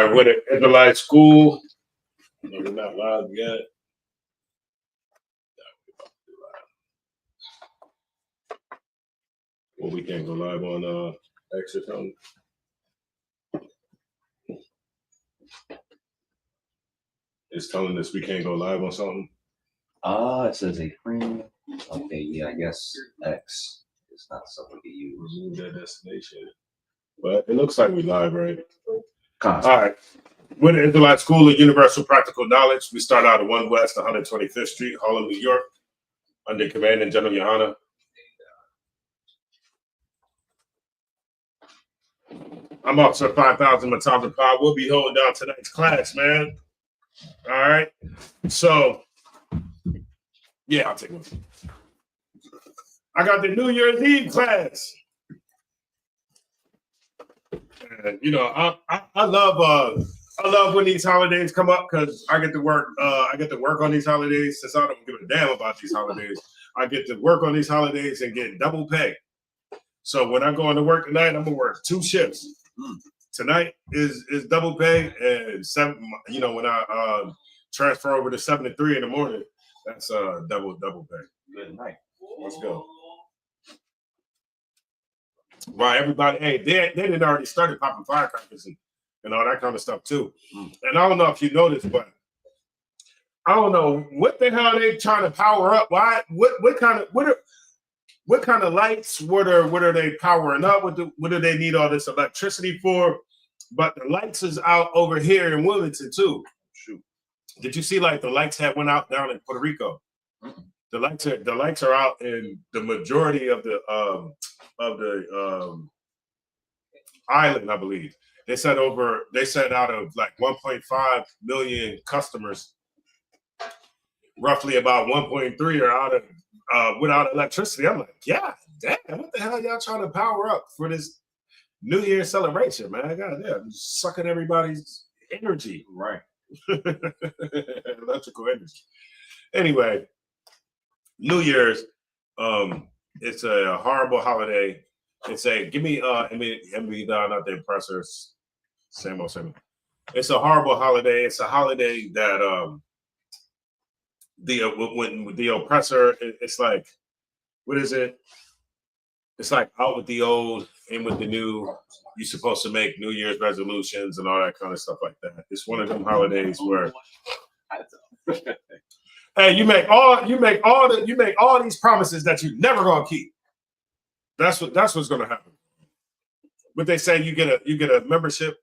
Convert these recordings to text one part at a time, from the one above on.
All right, with it, Israelite school. No, we're not live yet. Well, we can't go live on X or something. It's telling us we can't go live on something. It says a premium. Okay, yeah, I guess X is not something to use. Remove that destination. But it looks like we live, right? Concept. All right. With the Israelite School of Universal Practical Knowledge, we start out at 1 West 125th Street, Harlem, New York, under command and General Yohana. I'm Officer 5000 Matanza Pod. We'll be holding down tonight's class, man. All right. So, yeah, I'll take one. I got the New Year's Eve class. And, you know, I love when these holidays come up because I get to work. I get to work on these holidays since I don't give a damn about these holidays. I get to work on these holidays and get double pay. So when I go into work tonight, I'm gonna work 2 shifts. Tonight is double pay, and 7. You know, when I transfer over to 7 to 3 in the morning, that's double pay. Good night. Let's go. Right, everybody. Hey, they didn't already started popping firecrackers and all that kind of stuff too. And I don't know if you noticed, but I don't know what the hell they trying to power up. Why? What kind of lights? What are they powering up? What do they need all this electricity for? But the lights is out over here in Wilmington too. Shoot, did you see like the lights had went out down in Puerto Rico? The lights are out in the majority of the island, I believe. They said out of like 1.5 million customers, roughly about 1.3 are out of without electricity. I'm like, yeah, damn, what the hell y'all trying to power up for this New Year celebration, man? God damn, sucking everybody's energy. Right. Electrical energy. Anyway, New Year's, it's a horrible holiday. It's a give me not the oppressors. Same old. It's a horrible holiday. It's a holiday that when the oppressor, it's like, what is it? It's like out with the old, in with the new. You're supposed to make New Year's resolutions and all that kind of stuff like that. It's one of them holidays where hey, you make all these promises that you never gonna keep. That's what's gonna happen. But they say you get a membership.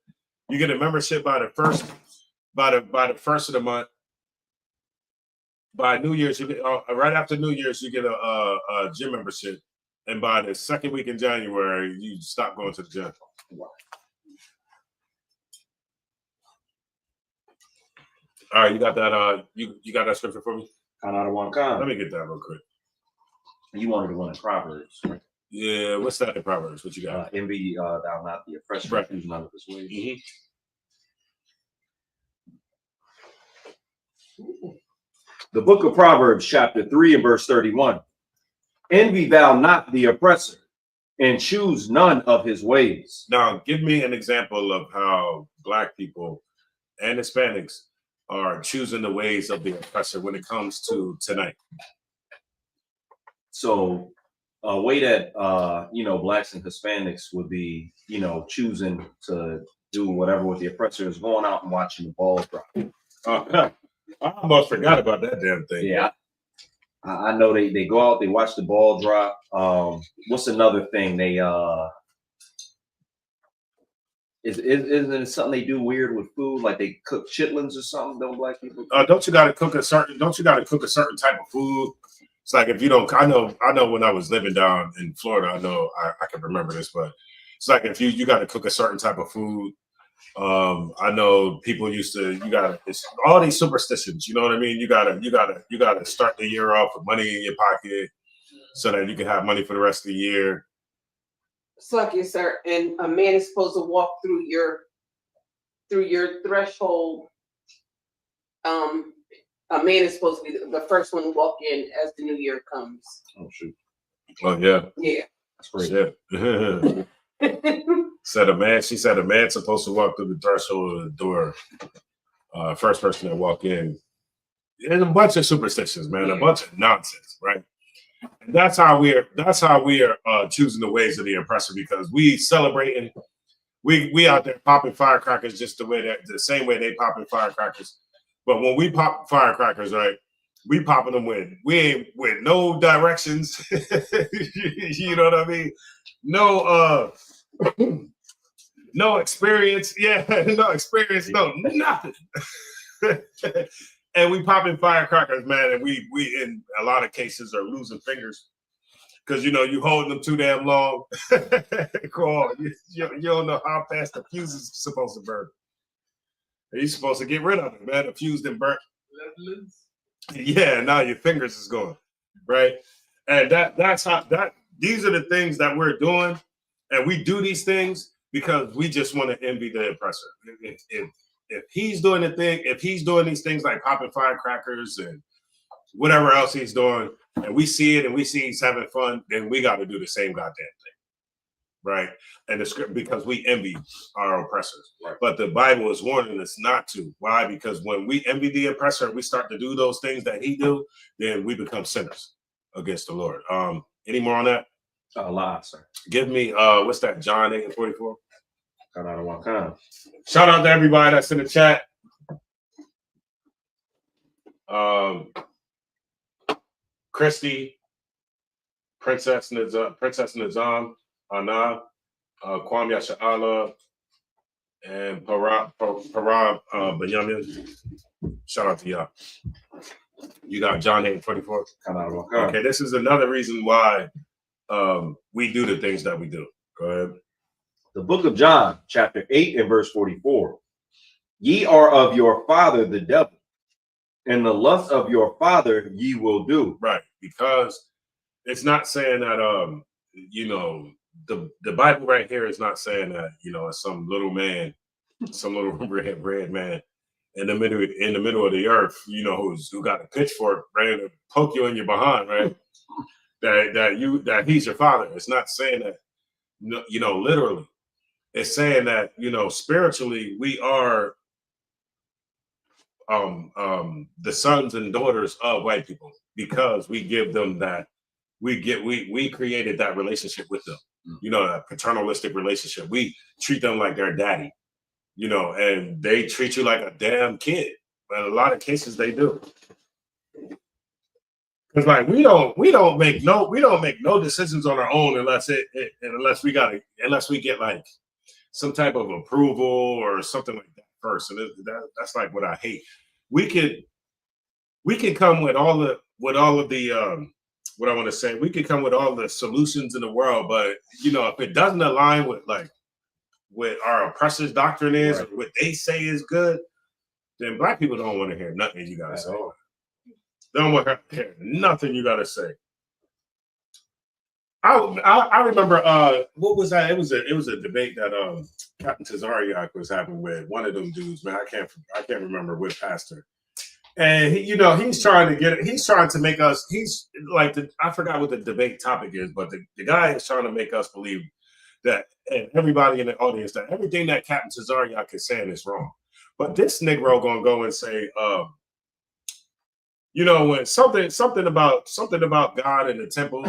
You get a membership by the first of the month. By New Year's, you get right after New Year's, you get a gym membership, and by the second week in January, you stop going to the gym. All right, you got that. You got that scripture for me? Count out of one kind. Let me get that real quick. You wanted the one in Proverbs, right? Yeah, what's that in Proverbs? What you got? Envy thou not the oppressor, right. Choose none of his ways. Mm-hmm. The book of Proverbs, chapter 3 and verse 31. Envy thou not the oppressor, and choose none of his ways. Now, give me an example of how Black people and Hispanics are choosing the ways of the oppressor when it comes to tonight. So a way that Blacks and Hispanics would be, choosing to do whatever with the oppressor is going out and watching the ball drop. I almost forgot about that damn thing. Yeah. I know they go out, they watch the ball drop. What's another thing? They isn't it something they do weird with food? Like they cook chitlins or something, don't Black people? Don't you gotta cook a certain type of food? It's like if you don't, I know when I was living down in Florida, I can remember this, but it's like if you got to cook a certain type of food. I know people used to, it's all these superstitions, you know what I mean? You gotta start the year off with money in your pocket so that you can have money for the rest of the year. Suck you, sir. And a man is supposed to walk through your threshold. A man is supposed to be the first one to walk in as the new year comes. Oh shoot. Oh yeah. Yeah. That's great. Yeah. She said a man's supposed to walk through the threshold of the door. First person that walk in. There's a bunch of superstitions, man, a bunch of nonsense, right? And that's how we are choosing the ways of the oppressor, because we celebrating, we out there popping firecrackers just the same way they popping firecrackers. But when we pop firecrackers, right, we popping them with no directions. You know what I mean? No no experience. Yeah, no experience, no nothing. And we popping firecrackers, man, and we in a lot of cases are losing fingers because you holding them too damn long. Cool. You don't know how fast the fuse is supposed to burn. You're supposed to get rid of it, man. The fuse didn't burn. Yeah, now your fingers is going, right? And that's how these are the things that we're doing, and we do these things because we just want to envy the oppressor. If he's doing if he's doing these things like popping firecrackers and whatever else he's doing, and we see it and we see he's having fun, then we got to do the same goddamn thing, right? And because we envy our oppressors. Right. But the Bible is warning us not to. Why? Because when we envy the oppressor, we start to do those things that he do, then we become sinners against the Lord. Any more on that? A lot, sir. Give me what's that? John 8:44. Cut out of one kind. Shout out to everybody that's in the chat. Christy, Princess Nizam, Anna, Kwame Yasha'Allah, and Parab Benyamin. Shout out to y'all. You got John 8:44. Cut out of one kind. Okay, this is another reason why we do the things that we do. Go ahead. The book of John, chapter 8 and verse 44. Ye are of your father, the devil, and the lust of your father ye will do. Right, because it's not saying that the Bible right here is not saying that it's some little man, some little red man in the middle of the earth, who got a pitchfork ready to poke you in your behind, right? that he's your father. It's not saying that, literally. It's saying that spiritually we are the sons and daughters of white people, because we give them that we created that relationship with them, that paternalistic relationship. We treat them like their daddy, and they treat you like a damn kid. But in a lot of cases they do. Because like we don't make no decisions on our own unless we get like some type of approval or something like that first. And that's like what I hate. We could come with all of the what I want to say. We could come with all the solutions in the world, but if it doesn't align with what our oppressor's doctrine is, right, or what they say is good, then Black people don't want to hear nothing you gotta say. They don't want to hear nothing you gotta say. I remember what was that? It was a debate that Captain Tazariak was having with one of them dudes, man. I can't remember which pastor. And he's trying to make us, I forgot what the debate topic is, but the guy is trying to make us believe that, and everybody in the audience, that everything that Captain Tazariak is saying is wrong. But this Negro gonna go and say, when something about God and the temple,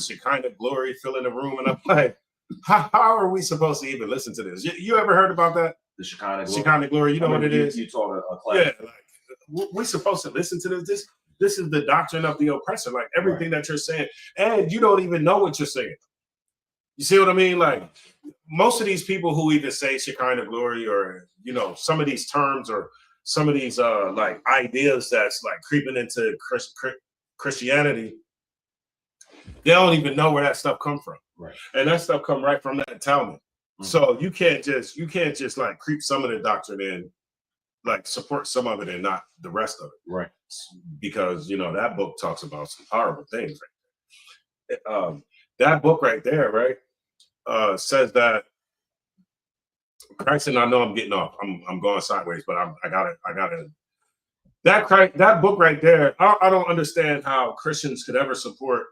Shekinah glory filling the room, and I'm like, how are we supposed to even listen to this? You ever heard about that? The Shekinah glory. Shekinah glory, you know what it is? You taught a class. Yeah, we're supposed to listen to this. This is the doctrine of the oppressor. Like everything that you're saying, and you don't even know what you're saying. You see what I mean? Like most of these people who even say Shekinah glory, or some of these terms, or some of these like ideas that's like creeping into Christianity, they don't even know where that stuff come from. Right. And that stuff come right from that Talmud. Mm-hmm. So you can't just like creep some of the doctrine in, like support some of it and not the rest of it. Right. Because that book talks about some horrible things right there. That book right there, right, says that Christ, and I know I'm getting off. I'm going sideways, but I got it. That book right there, I don't understand how Christians could ever support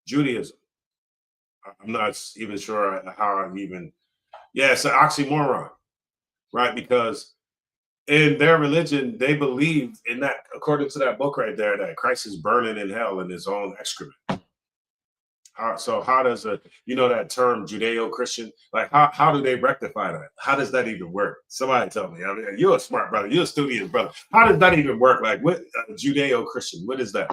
Judaism. I'm not even sure how I even. Yeah, it's an oxymoron, right? Because in their religion, they believe in that, according to that book right there, that Christ is burning in hell in his own excrement. So how does that term Judeo-Christian, like how do they rectify that? How does that even work? Somebody tell me. I mean, you're a smart brother. You're a studious brother. How does that even work? Like what Judeo-Christian? What is that?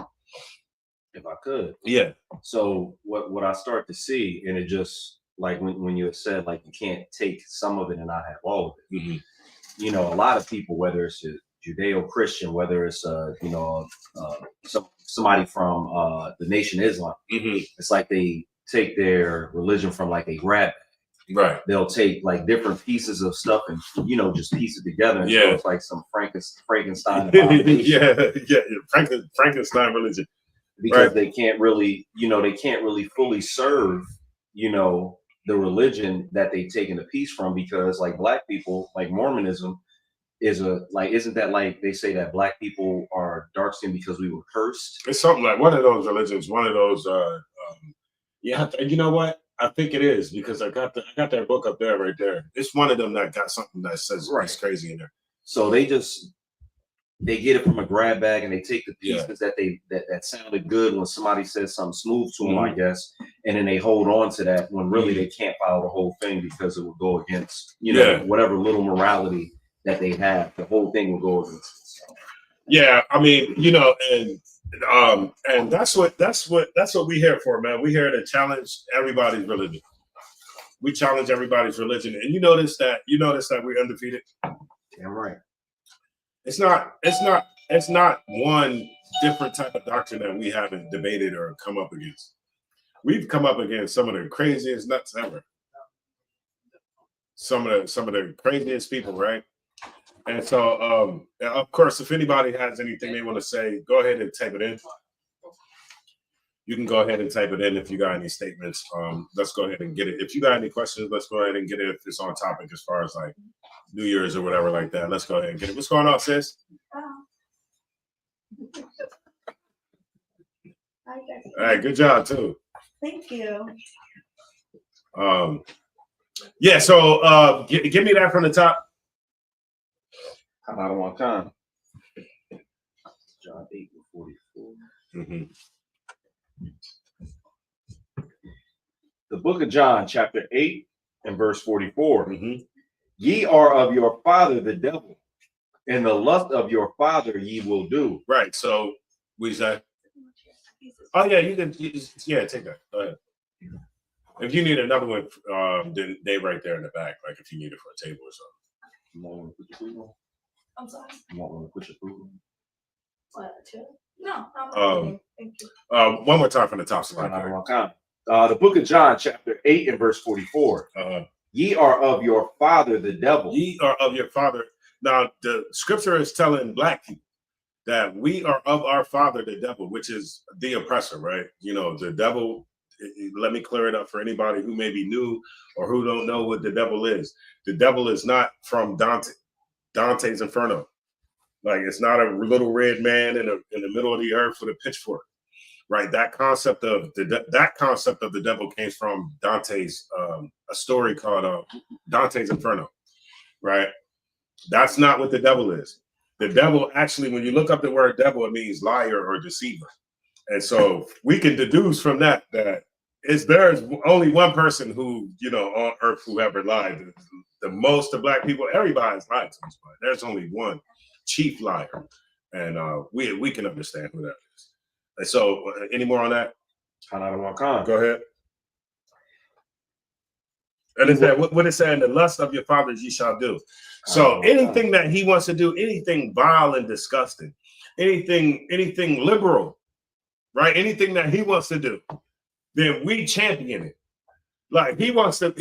If I could. Yeah. So what I start to see, and it just like when you had said like you can't take some of it and not have all of it. Mm-hmm. You know, a lot of people, whether it's a Judeo-Christian, whether it's somebody from the Nation Islam, Mm-hmm. it's like they take their religion from like a grab. Right. They'll take like different pieces of stuff and just piece it together. And Yeah. so it's like some Frankenstein. yeah. Frankenstein religion. Because right. they can't really fully serve, the religion that they've taken a piece from, because like black people, like Mormonism isn't that like they say that black people are dark skinned because we were cursed? It's something like one of those religions, one of those you know what? I think it is, because I got that book up there right there. It's one of them that got something that says right. It's crazy in there. So they get it from a grab bag and they take the pieces that sounded good when somebody says something smooth to them, I guess, and then they hold on to that when really they can't follow the whole thing because it would go against whatever little morality that they have. The whole thing will go against it. So. Yeah, I mean, and that's what we here for, man. We here to challenge everybody's religion. We challenge everybody's religion, and you notice that we're undefeated. Damn right. It's not one different type of doctrine that we haven't debated or come up against. We've come up against some of the craziest nuts ever. Some of the craziest people, right? And so, of course, if anybody has anything they want to say, go ahead and type it in. You can go ahead and type it in if you got any statements. Let's go ahead and get it. If you got any questions, let's go ahead and get it if it's on topic as far as like New Year's or whatever like that. Let's go ahead and get it. What's going on, sis? Hi, all right, good job too. Thank you. Yeah, so give me that from the top. How about one time? John 8:44. Mm-hmm. The book of John, chapter 8 and verse 44. Mm-hmm. Ye are of your father the devil, and the lust of your father ye will do. Right. So we say, oh yeah, you can. Take that. Go ahead. If you need another one, then they right there in the back. Like if you need it for a table or something. You want one to put your food on? I'm sorry. You want one to put your food on? What? No. Thank you. One more time from the top. The book of John, chapter 8 and verse 44. Ye are of your father the devil. Ye are of your father. Now, the scripture is telling black people that we are of our father the devil, which is the oppressor, right? The devil, let me clear it up for anybody who may be new or who don't know what the devil is. The devil is not from Dante's Inferno. Like, it's not a little red man in the middle of the earth with a pitchfork. Right, that concept of the devil came from Dante's a story called Dante's Inferno. Right, that's not what the devil is. The devil, actually, when you look up the word devil, it means liar or deceiver. And so we can deduce from that there's only one person who on earth who ever lied. The most of black people, everybody's lied to us, but there's only one chief liar, and we can understand who that is. And so, any more on that? Go ahead. And it's that what it said, the lust of your fathers ye shall do. So anything that he wants to do, anything vile and disgusting, anything liberal, right? Anything that he wants to do, then we champion it. Like he wants to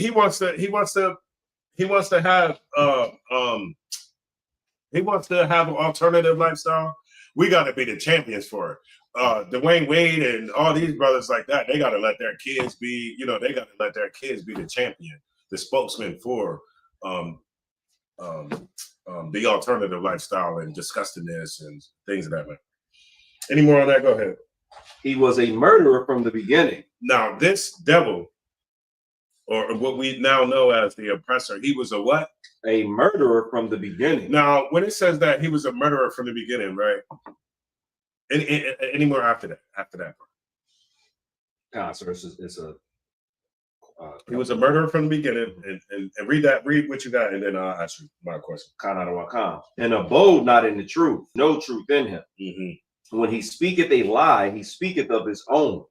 have an alternative lifestyle. We got to be the champions for it. Dwayne Wade and all these brothers like that, they got to let their kids be, the champion, the spokesman for the alternative lifestyle and disgustingness and things of that way. Any more on that? Go ahead. He was a murderer from the beginning. Now, this devil or what we now know as the oppressor. He was a what? A murderer from the beginning. Now, when it says that he was a murderer from the beginning, right? Any more after that? After that part? So it's a He was a murderer from the beginning, and read what you got, and then I'll ask you my question. And abode not in the truth, no truth in him. Mm-hmm. When he speaketh a lie, he speaketh of his own,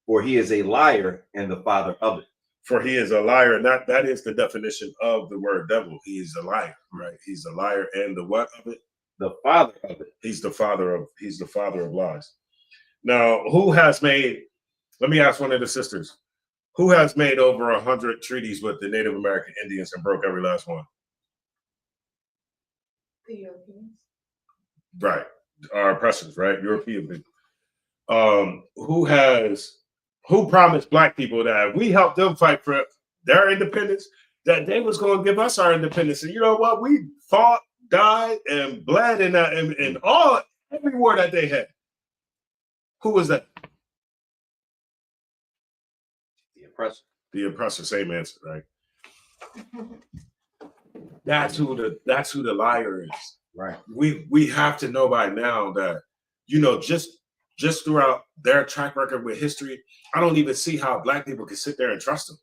for he is a liar and the father of it. For he is a liar, and that is the definition of the word devil. He is a liar, right? He's a liar and the what of it? The father of it. He's the father of lies. Now, who has made? Let me ask one of the sisters. Who has made over 100 treaties with the Native American Indians and broke every last one? The Europeans. Right, our oppressors, right? European people. Who promised Black people that if we helped them fight for their independence, that they was going to give us our independence? And you know what? We fought, died, and bled in that, and all every war that they had. Who was that? The oppressor. The oppressor. Same answer, right? That's who the liar is. Right. We have to know by now that, you know, just throughout their track record with history, I don't even see how Black people can sit there and trust them.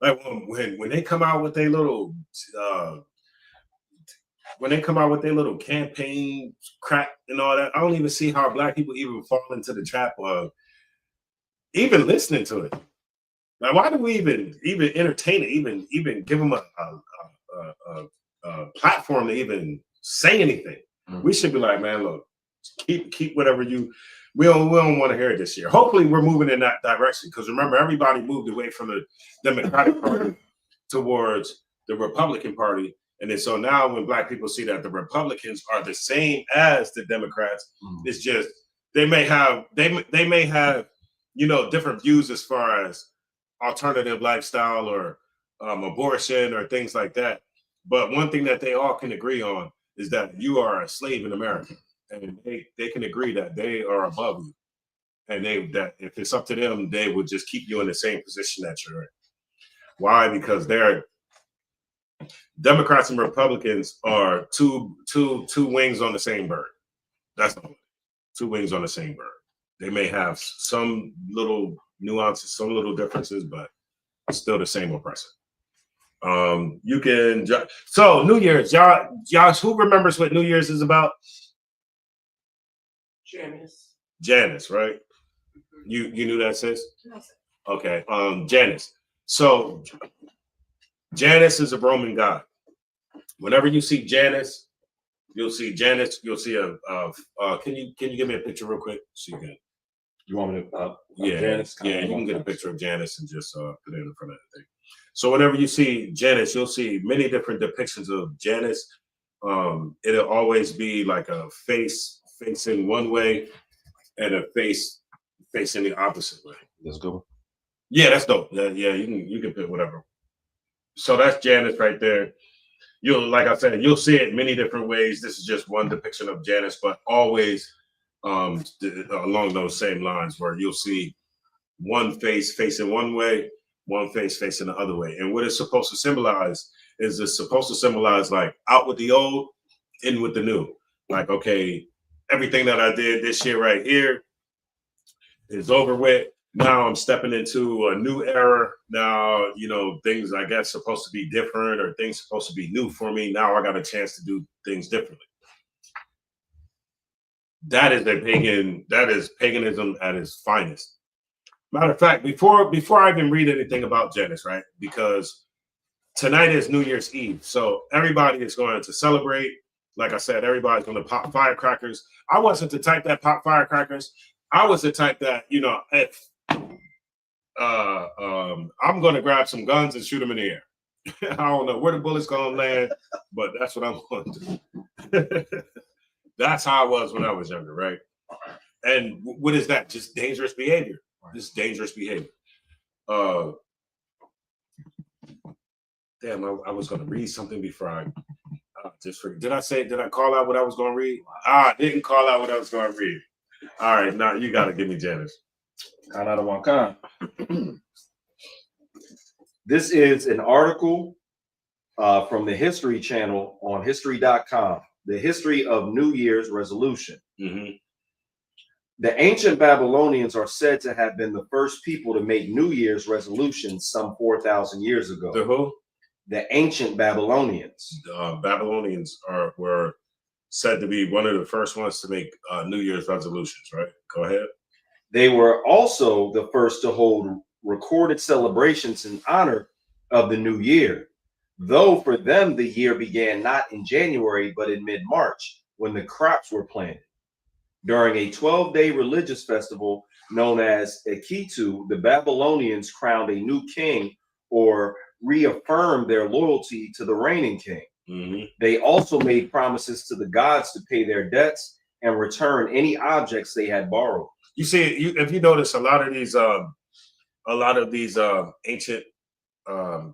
Like when they come out with their little campaign crap and all that, I don't even see how Black people even fall into the trap of even listening to it. Like, why do we even entertain it? Even give them a platform to even say anything? Mm-hmm. We should be like, man, look, keep whatever you. We don't want to hear it this year. Hopefully, we're moving in that direction, because remember, everybody moved away from the Democratic Party towards the Republican Party, and then so now when Black people see that the Republicans are the same as the Democrats, it's just they may have you know, different views as far as alternative lifestyle or abortion or things like that. But one thing that they all can agree on is that you are a slave in America, and they can agree that they are above you, and that if it's up to them, they would just keep you in the same position that you're in. Why? Because they're Democrats and Republicans are two wings on the same bird. That's all. Two wings on the same bird. They may have some little nuances, some little differences, but still the same oppressor. You can so New Year's, y'all. Who remembers what New Year's is about? Janice, right? You knew that, sis? No, sir. Okay. Janice. So Janus is a Roman god. Whenever you see Janus, you'll see Janus. You'll see a. Can you give me a picture real quick? So you can. You want me to? Yeah, Janus? Yeah. You can get a picture of Janus and just put it in front of the thing. So whenever you see Janus, you'll see many different depictions of Janus. It'll always be like a face facing one way and a face facing the opposite way. Let's go. Yeah, that's dope. Yeah, you can pick whatever. So that's Janus right there. Like I said, you'll see it many different ways. This is just one depiction of Janus, but always along those same lines, where you'll see one face facing one way, one face facing the other way. And what it's supposed to symbolize is it's supposed to symbolize like out with the old, in with the new. Like, okay, everything that I did this year right here is over with. Now I'm stepping into a new era. Now, you know, things I guess supposed to be different, or things supposed to be new for me. Now I got a chance to do things differently. That is paganism at its finest. Matter of fact, before I even read anything about Janus, right? Because tonight is New Year's Eve. So everybody is going to celebrate. Like I said, everybody's going to pop firecrackers. I wasn't the type that pop firecrackers. I was the type that, you know, if I'm going to grab some guns and shoot them in the air. I don't know where the bullet's going to land, but that's what I'm going to do. That's how I was when I was younger, right? And what is that? Just dangerous behavior. Just dangerous behavior. Damn, I was going to read something before I just forget. Did I call out what I was going to read? I didn't call out what I was going to read. All right, now you got to give me Janus. Kind out of one kind. This is an article from the History Channel on history.com. The history of New Year's resolution. Mhm. The ancient Babylonians are said to have been the first people to make New Year's resolutions some 4,000 years ago. The who? The ancient Babylonians. Babylonians were said to be one of the first ones to make New Year's resolutions, right? Go ahead. They were also the first to hold recorded celebrations in honor of the new year, though for them the year began not in January but in mid-March when the crops were planted. During a 12-day religious festival known as Akitu, the Babylonians crowned a new king or reaffirmed their loyalty to the reigning king. Mm-hmm. They also made promises to the gods to pay their debts and return any objects they had borrowed. You see, if you notice, a lot of these ancient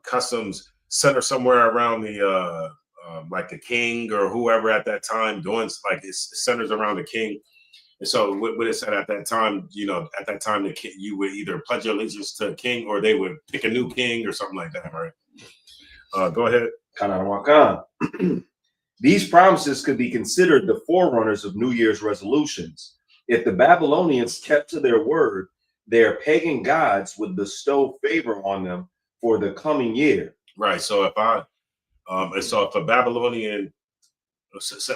customs center somewhere around the like the king or whoever at that time doing, like it centers around the king. And so what it said at that time, at that time, the king, you would either pledge your allegiance to a king or they would pick a new king or something like that, right? Go ahead. These promises could be considered the forerunners of New Year's resolutions. If the Babylonians kept to their word, their pagan gods would bestow favor on them for the coming year. Right. So if a Babylonian,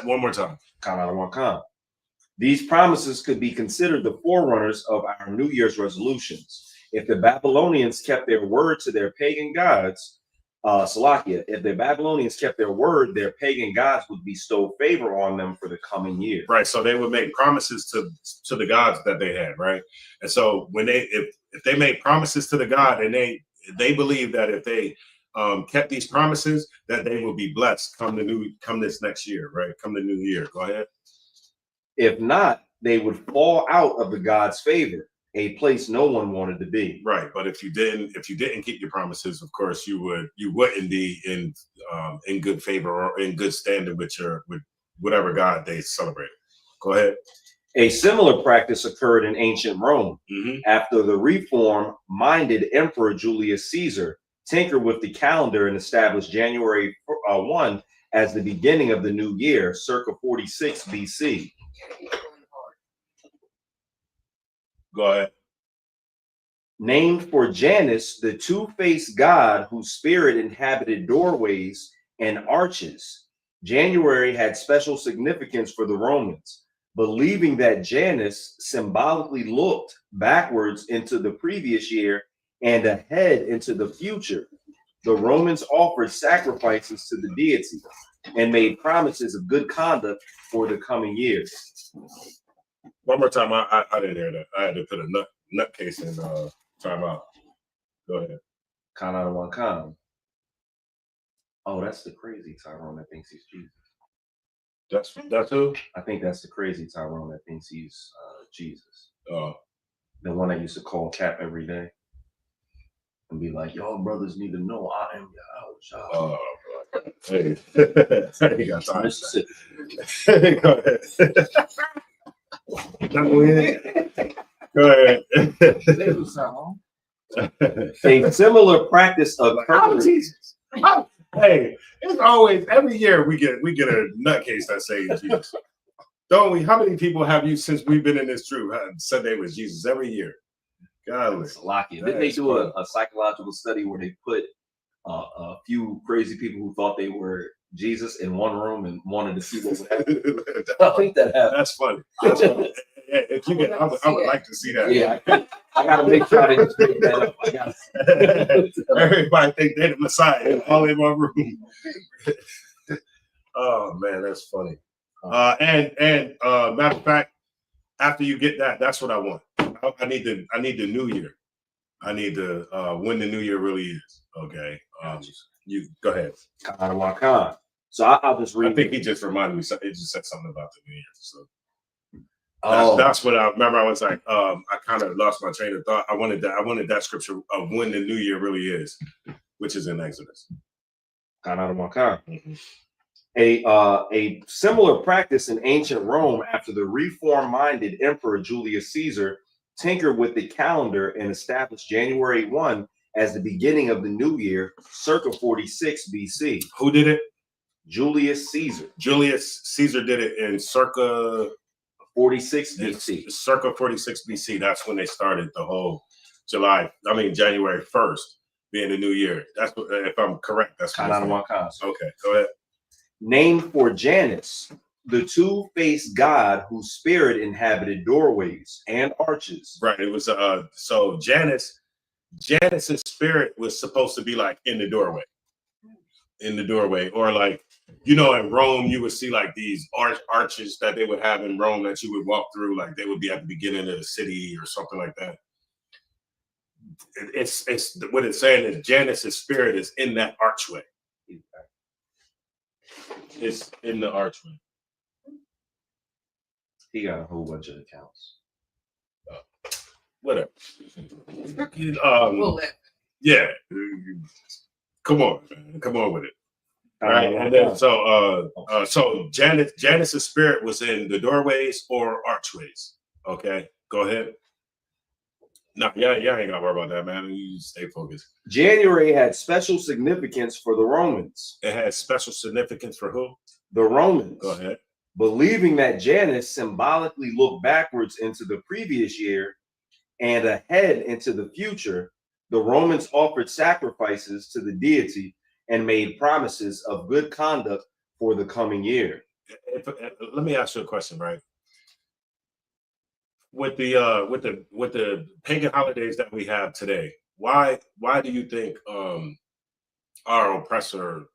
one more time. These promises could be considered the forerunners of our New Year's resolutions. If the Babylonians kept their word to their pagan gods, if the Babylonians kept their word, their pagan gods would bestow favor on them for the coming year. Right. So they would make promises to the gods that they had, right? And so when if they made promises to the god and they believe that if they kept these promises, that they will be blessed come this next year, right? Come the new year. Go ahead. If not, they would fall out of the God's favor, a place no one wanted to be. Right, but if you didn't keep your promises, of course you wouldn't be in good favor or in good standing with whatever God they celebrated. Go ahead. A similar practice occurred in ancient Rome. Mm-hmm. After the reform-minded Emperor Julius Caesar tinkered with the calendar and established January 1 as the beginning of the new year, circa 46 BC. Go ahead. Named for Janus, the two-faced god whose spirit inhabited doorways and arches, January had special significance for the Romans, believing that Janus symbolically looked backwards into the previous year and ahead into the future. The Romans offered sacrifices to the deity and made promises of good conduct for the coming years. One more time, I didn't hear that. I had to put a nutcase in timeout. Go ahead. Con out of one con. Oh, that's the crazy Tyrone that thinks he's Jesus. That's who? I think that's the crazy Tyrone that thinks he's Jesus. Oh. The one that used to call Cap every day and be like, "Y'all brothers need to know I am your Oh, hey. You got time. Mississippi." Go ahead. Go ahead. A similar practice occurred. Jesus. Hey, it's always every year we get a nutcase that say Jesus. Don't we? How many people have you since we've been in this troop said they was Jesus every year? God, Didn't they do a psychological study where they put a few crazy people who thought they were Jesus in one room and wanted to see what would happen? I think that happened. That's funny. That's funny. If you get, I would like to see that. Yeah, I gotta make sure I didn't make that up. Everybody think they're the Messiah all in one room. Oh man, that's funny. And matter of fact, after you get that, that's what I want. I need the new year. I need to when the new year really is. Okay. You go ahead. So I'll just read. I think he just reminded me. It just said something about the new year. So that's what I remember. I was like, I kind of lost my train of thought. I wanted that scripture of when the new year really is, which is in Exodus. Mm-hmm. A similar practice in ancient Rome after the reform-minded Emperor Julius Caesar tinkered with the calendar and established January 1 as the beginning of the new year, circa 46 BC. Who did it? Julius Caesar. Julius Caesar did it in circa 46 BC. Circa 46 BC. That's when they started the whole January 1st being the new year. That's what, if I'm correct. That's what okay, go ahead. Named for Janus, the two-faced god whose spirit inhabited doorways and arches. Right. It was so Janus's spirit was supposed to be like in the doorway. Or like, in Rome, you would see like these arches that they would have in Rome that you would walk through, like they would be at the beginning of the city or something like that. It's what it's saying is Janus's spirit is in that archway. It's in the archway. He got a whole bunch of accounts. Whatever. We'll let Yeah. Come on, man. Come on with it. All right. And then so Janus's spirit was in the doorways or archways. Okay. Go ahead. No, yeah, ain't gotta worry about that, man. You stay focused. January had special significance for the Romans. It has special significance for who? The Romans. Go ahead. Believing that Janus symbolically looked backwards into the previous year and ahead into the future, the Romans offered sacrifices to the deity and made promises of good conduct for the coming year. Let me ask you a question, right? With the pagan holidays that we have today, why do you think our oppressor?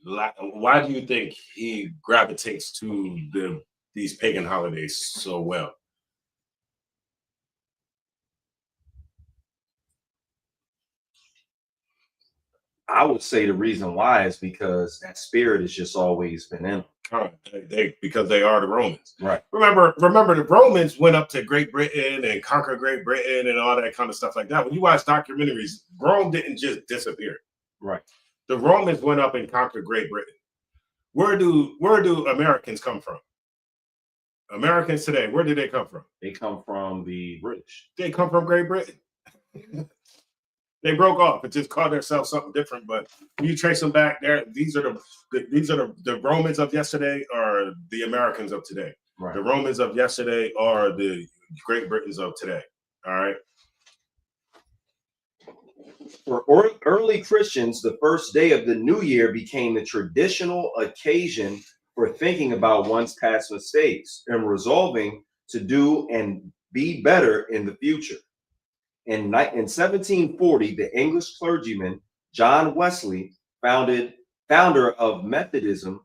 Why do you think he gravitates to these pagan holidays so well? I would say the reason why is because that spirit has just always been in them. Because they are the Romans. Right. Remember the Romans went up to Great Britain and conquered Great Britain and all that kind of stuff like that. When you watch documentaries, Rome didn't just disappear. Right. The Romans went up and conquered Great Britain. Where do Americans come from? Americans today, where do they come from? They come from the British. They come from Great Britain. They broke off and just called themselves something different. But when you trace them back there, these are the Romans of yesterday or the Americans of today. Right. The Romans of yesterday are the Great Britons of today. All right. For early Christians, the first day of the new year became the traditional occasion for thinking about one's past mistakes and resolving to do and be better in the future. In 1740, the English clergyman John Wesley, founder of Methodism,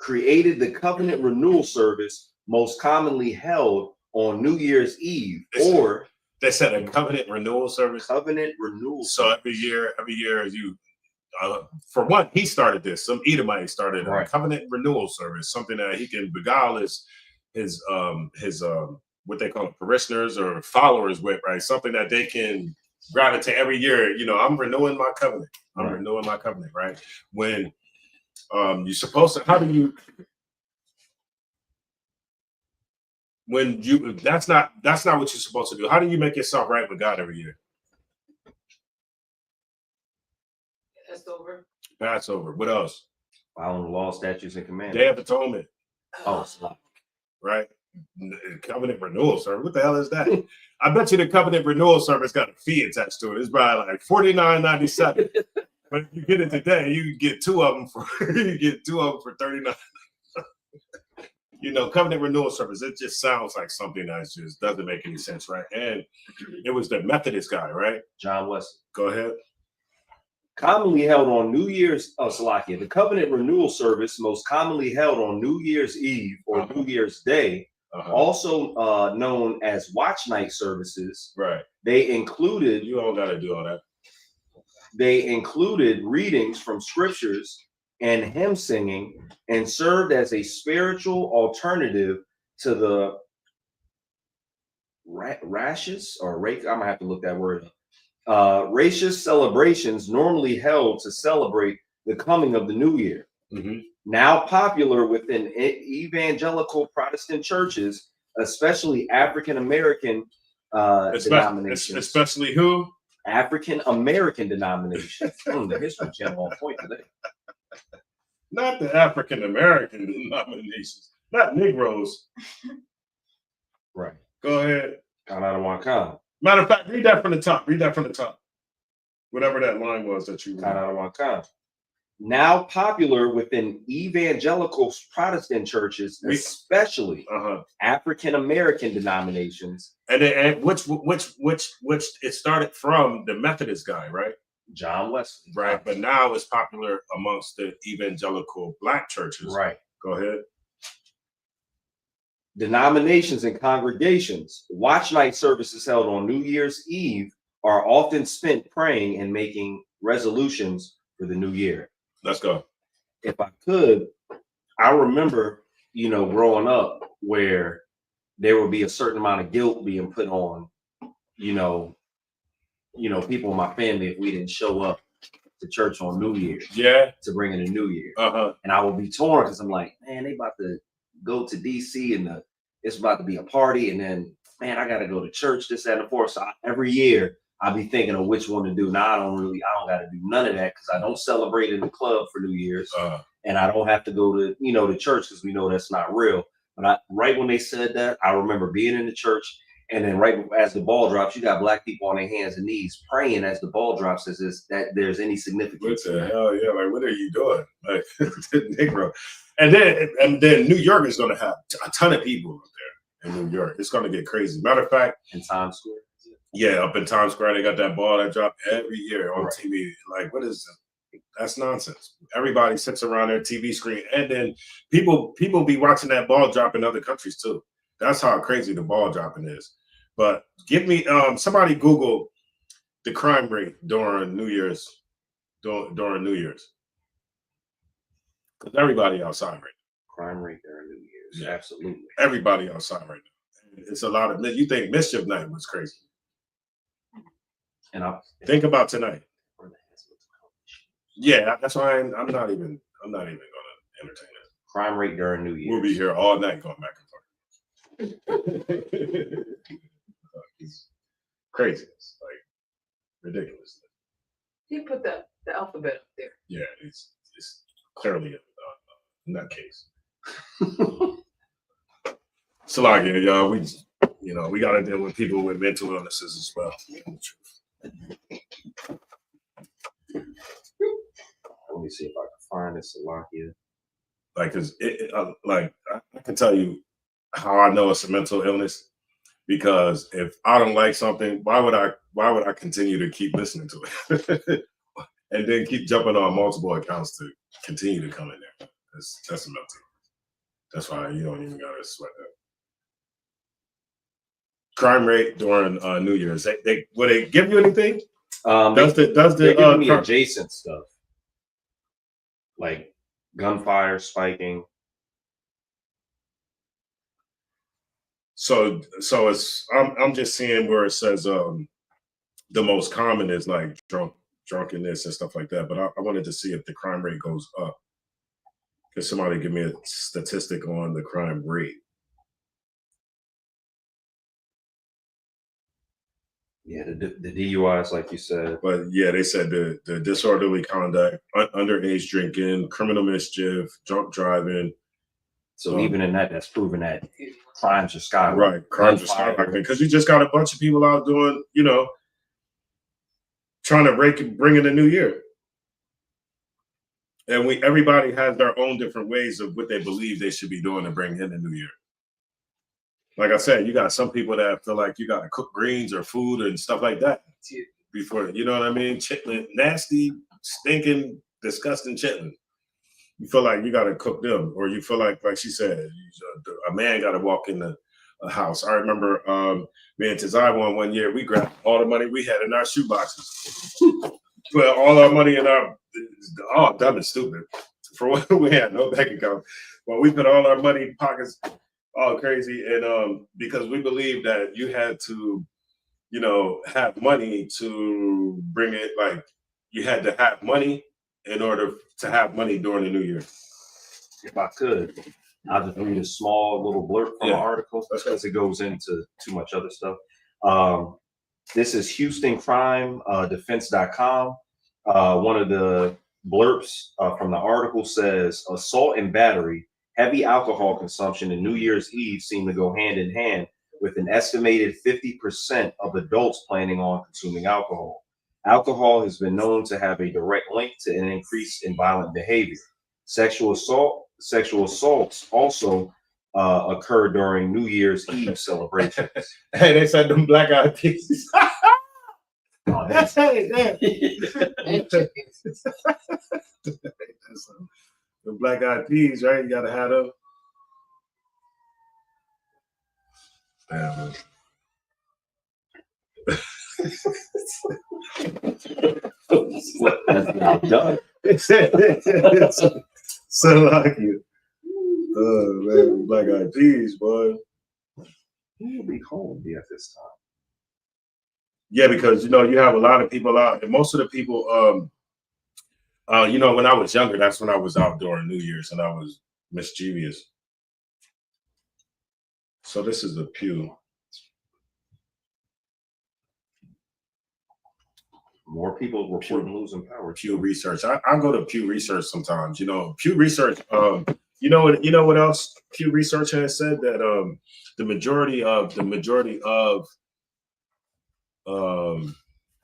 created the covenant renewal service most commonly held on New Year's Eve, or they said a covenant renewal service. Covenant renewal. So every year you, for one, he started this. Some Edomite started a covenant renewal service, something that he can beguile his what they call it, parishioners or followers with, right? Something that they can gravitate every year. I'm renewing my covenant. I'm renewing my covenant, right? When you're supposed to, that's not what you're supposed to do. How do you make yourself right with God every year? Passover. What else? Following the law, statutes, and commandments. Day of Atonement. Oh, right. Covenant renewal service. What the hell is that? I bet you the covenant renewal service got a fee attached to it. It's probably like $49.97. But if you get it today, you can get two of them for $39. Covenant renewal service. It just sounds like something that just doesn't make any sense, right? And it was the Methodist guy, right? John Wesley. Go ahead. Commonly held on New Year's, the covenant renewal service most commonly held on New Year's Eve or New Year's Day, also known as watch night services. Right. They included. You all got to do all that. They included readings from scriptures and hymn singing, and served as a spiritual alternative to the rashes or rake. I'm gonna have to look that word up. Racious celebrations normally held to celebrate the coming of the new year. Mm-hmm. Now popular within evangelical Protestant churches, especially African American denominations. Especially who? African American denominations. The History Channel on point today. Not the African American denominations, not Negroes. Right. Go ahead. Kanadawankan. Matter of fact, read that from the top. Read that from the top. Whatever that line was that you read. Kanadawankan. Now popular within evangelical Protestant churches, especially African American denominations. And which it started from the Methodist guy, right? John Wesley. Right. But now it's popular amongst the evangelical Black churches. Right. Go ahead. Denominations and congregations. Watch night services held on New Year's Eve are often spent praying and making resolutions for the new year. Let's go. If I could, I remember, growing up where there would be a certain amount of guilt being put on, people in my family if we didn't show up to church on New Year's. Yeah. To bring in the New Year. And I would be torn because I'm like, man, they about to go to DC and it's about to be a party, and then, man, I got to go to church, this, that, and the fourth. So every year I'll be thinking of which one to do. Now I don't got to do none of that because I don't celebrate in the club for New Year's, and I don't have to go to, to church because we know that's not real. But right when they said that, I remember being in the church, and then right as the ball drops, you got Black people on their hands and knees praying as the ball drops, as that there's any significance. What the hell? Yeah, like what are you doing? Like Negro. And then New York is going to have a ton of people up there in New York. It's going to get crazy. Matter of fact, in Times Square. Yeah, up in Times Square, they got that ball that drop every year on TV. Like, what is that? That's nonsense. Everybody sits around their TV screen, and then people be watching that ball drop in other countries too. That's how crazy the ball dropping is. But give me somebody Google the crime rate during New Year's. During New Year's. Because everybody outside right now. Crime rate during New Year's. Yeah. Absolutely. Everybody outside right now. It's a lot of, you think Mischief Night was crazy. And think about tonight. Yeah, that's why I'm not even gonna entertain it. Crime rate during New Year's. We'll be here all night going back and forth. It's crazy. It's like ridiculous. He put the alphabet up there. Yeah, it's clearly a nutcase. Salagia, y'all. We got to deal with people with mental illnesses as well. Let me see if I can find this Salakia. Like, cause I can tell you how I know it's a mental illness, because if I don't like something, why would I continue to keep listening to it and then keep jumping on multiple accounts to continue to come in there? That's a mental illness. That's why you don't even gotta sweat that. Crime rate during New Year's. Will they give you anything? They give me adjacent stuff like gunfire spiking. So it's I'm just seeing where it says the most common is like drunkenness and stuff like that. But I wanted to see if the crime rate goes up. Can somebody give me a statistic on the crime rate? Yeah, the DUIs, like you said. But yeah, they said the disorderly conduct, underage drinking, criminal mischief, drunk driving. So even in that's proven that crimes are skyrocketing. Right, crimes are skyrocketing because you just got a bunch of people out doing, trying to bring in the new year. And everybody has their own different ways of what they believe they should be doing to bring in the new year. Like I said, you got some people that feel like you got to cook greens or food and stuff like that before, you know what I mean? Chitlin, nasty, stinking, disgusting chitlin. You feel like you got to cook them, or you feel like she said, a man got to walk in a house. I remember me and Tazai one year, we grabbed all the money we had in our shoe boxes, put all our money in our, dumb and stupid. For what we had no bank account, but we put all our money in pockets. All crazy, and because we believe that you had to, have money to bring it. Like you had to have money in order to have money during the new year. If I could, I'll just read a small little blurb from an article because it goes into too much other stuff. This is Houston Crime Defense.com. One of the blurbs from the article says assault and battery, heavy alcohol consumption, and New Year's Eve seem to go hand in hand, with an estimated 50% of adults planning on consuming alcohol. Alcohol has been known to have a direct link to an increase in violent behavior. Sexual assaults also occur during New Year's Eve celebrations. Hey, they said them black eyed peas. Oh, that's- And chickens. The black eyed peas, right? You gotta have them. Damn, man. That's not done. So like you. Oh man, black eyed peas, boy. Who will be home at this time? Yeah, because you have a lot of people out, and most of the people, when I was younger, that's when I was out during New Year's, and I was mischievous. So this is a Pew. More people reporting losing power. Pew Research. I go to Pew Research sometimes. Pew Research. You know what else Pew Research has said, that the majority of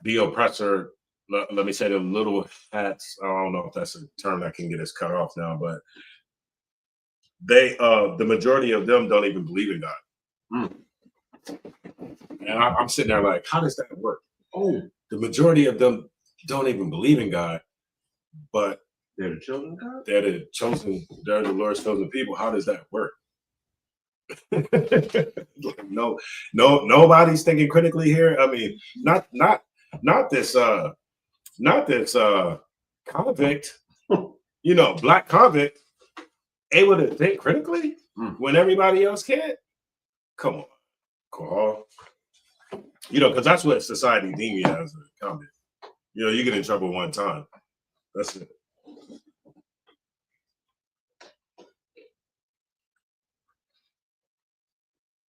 the oppressor. Let me say the little hats. I don't know if that's a term that can get us cut off now, but the majority of them don't even believe in God. And I'm sitting there like, how does that work? Oh, the majority of them don't even believe in God, but They're the children of God? they're the Lord's chosen people. How does that work? No, nobody's thinking critically here. I mean, not this convict, black convict, able to think critically when everybody else can't. Come on, Carl. Because that's what society deems you as a convict. You get in trouble one time. That's it.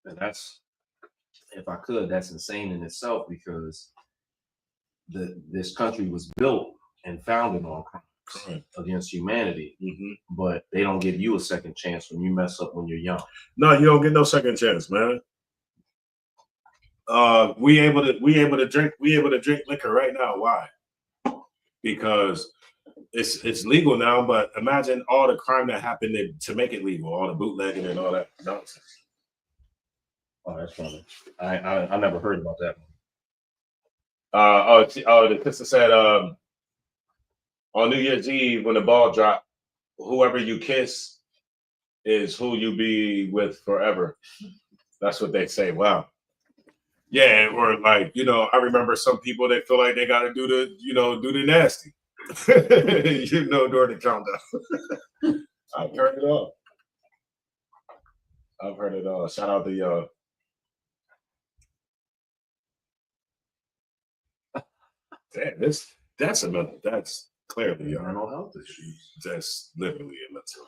And that's, if I could, that's insane in itself, because this country was built and founded on crime against humanity, but they don't give you a second chance when you mess up when you're young. No, you don't get no second chance, man. We able to drink liquor right now. Why? Because it's legal now, but imagine all the crime that happened to make it legal, all the bootlegging and all that nonsense. Oh, that's funny. I never heard about that one. The sister said on New Year's Eve when the ball dropped, whoever you kiss is who you be with forever. That's what they say. Wow. Yeah, or like, I remember some people that feel like they got to do the nasty, during the countdown. I've heard it all. Shout out to y'all. Damn, that's clearly a mental health issue. That's literally a mental.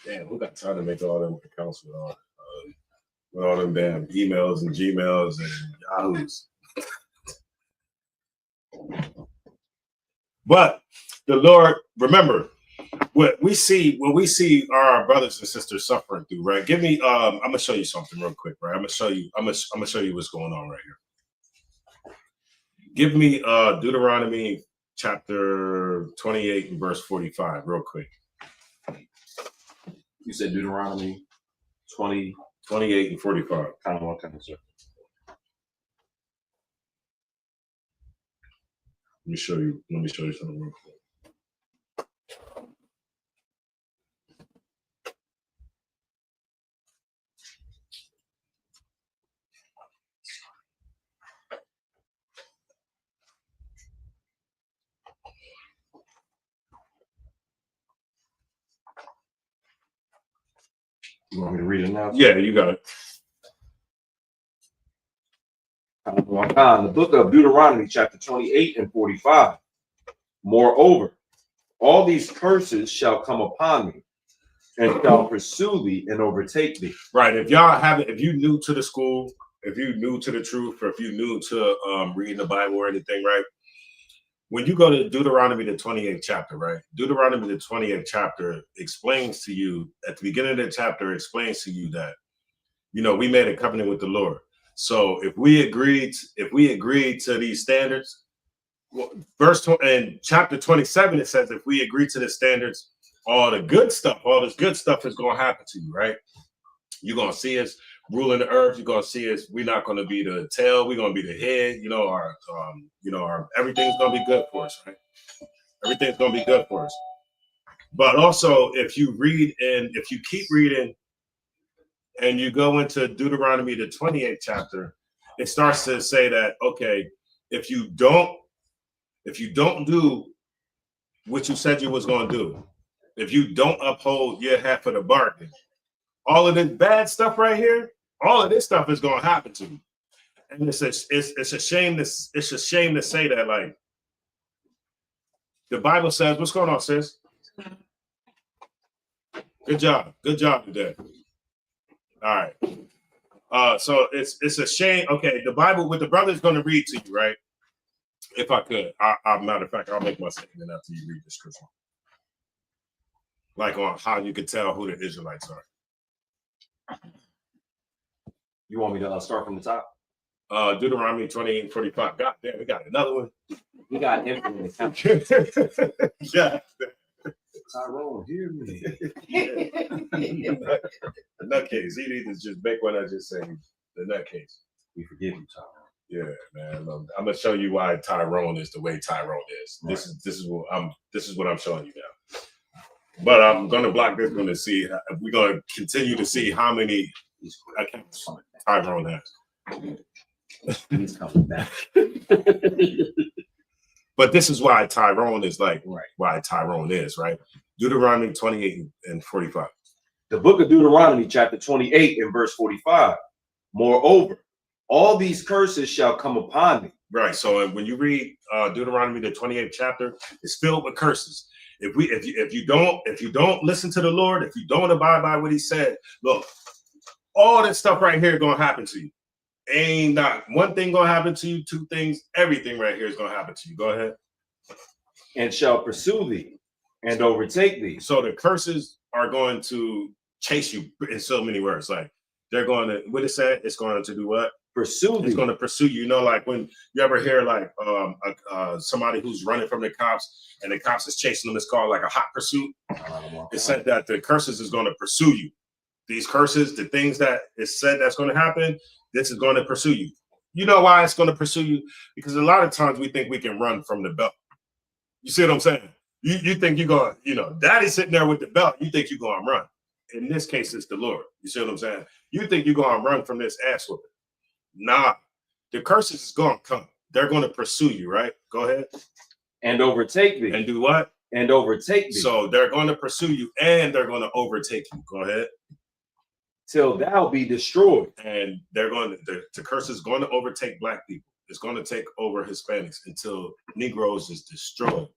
Damn, who got time to make all them accounts with all them damn emails and Gmails and Yahoos? But the Lord, remember, when we see our brothers and sisters suffering through, right? Give me, I'm gonna show you something real quick, right? I'm gonna show you what's going on right here. Give me Deuteronomy chapter 28 and verse 45, real quick. You said Deuteronomy 28 and 45. Kind of what kind of stuff? Let me show you something real quick. You want me to read it now? Yeah, you got it. The book of Deuteronomy, chapter 28 and 45. Moreover, all these curses shall come upon me, and shall pursue thee and overtake thee. Right. If y'all haven't, if you new to the school, if you new to the truth, or if you new to reading the Bible or anything, right? When you go to Deuteronomy, the 28th chapter, right? Deuteronomy, the 28th chapter explains to you, at the beginning of the chapter, explains to you that, you know, we made a covenant with the Lord. So if we agreed to these standards, well, in chapter 27, it says, if we agree to the standards, all this good stuff is going to happen to you, right? You're going to see us ruling the earth. You're going to see us. We're not going to be the tail. We're going to be the head. You know, our everything's going to be good for us, right? Everything's going to be good for us. But also, if you keep reading and you go into Deuteronomy, the 28th chapter, it starts to say that, okay, if you don't do what you said you was going to do, if you don't uphold your half of the bargain, all of this bad stuff right here, all of this stuff is going to happen to you. And it's a shame to say that, like, the Bible says, what's going on, sis? Good job today. All right. So it's a shame. Okay, the Bible, what the brother's going to read to you, right? If I could, matter of fact, I'll make my statement after you read the scripture, like on how you could tell who the Israelites are. You want me to start from the top? Deuteronomy 28:45. God damn, we got another one. We got infinite account. Yeah. Tyrone, hear me. The nutcase. He needs to just make what I just say. The nutcase. We forgive you, Tyrone. Yeah, man. I'm gonna show you why Tyrone is the way Tyrone is. Right. This is what I'm showing you now. But I'm gonna block this one to see. We're gonna continue to see how many accounts Tyrone has. He's coming back. But this is why Tyrone is like, right. Why Tyrone is, right? Deuteronomy 28:45. The book of Deuteronomy, chapter 28 and verse 45. Moreover, all these curses shall come upon thee. Right. So when you read Deuteronomy, the 28th chapter, it's filled with curses. If you don't listen to the Lord, if you don't abide by what he said, look, all this stuff right here is gonna happen to you. Ain't not one thing gonna happen to you, two things, everything right here is gonna happen to you. Go ahead. And shall pursue thee and overtake thee. So the curses are going to chase you in so many words. Like they're going to, what it said, it's going to do what? Pursue thee. It's going to pursue you. You know, like when you ever hear like somebody who's running from the cops and the cops is chasing them, it's called like a hot pursuit. It said that the curses is going to pursue you. These curses, the things that it said that's going to happen, this is going to pursue you. You know why it's going to pursue you? Because a lot of times we think we can run from the belt. You see what I'm saying? You think you're going, daddy's sitting there with the belt. You think you're going to run. In this case, it's the Lord. You see what I'm saying? You think you're going to run from this ass whooping. Nah, the curses is going to come. They're going to pursue you, right? Go ahead. And overtake thee. And do what? And overtake thee. So they're going to pursue you and they're going to overtake you. Go ahead. Till thou be destroyed. And the curse is going to overtake black people. It's going to take over Hispanics until Negroes is destroyed.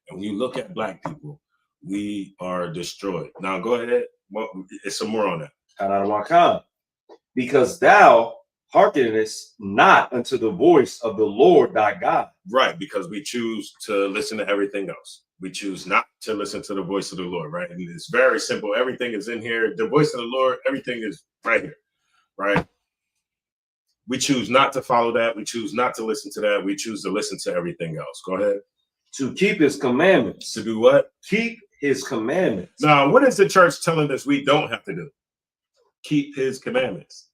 And when you look at black people, we are destroyed. Now go ahead. Well, it's some more on that. Because thou hearkenest not unto the voice of the Lord thy God. Right, because we choose to listen to everything else. We choose not to listen to the voice of the Lord, right? And it's very simple. Everything is in here. The voice of the Lord, everything is right here, right? We choose not to follow that. We choose not to listen to that. We choose to listen to everything else. Go ahead. To keep his commandments. To do what? Keep his commandments. Now, what is the church telling us we don't have to do? Keep his commandments.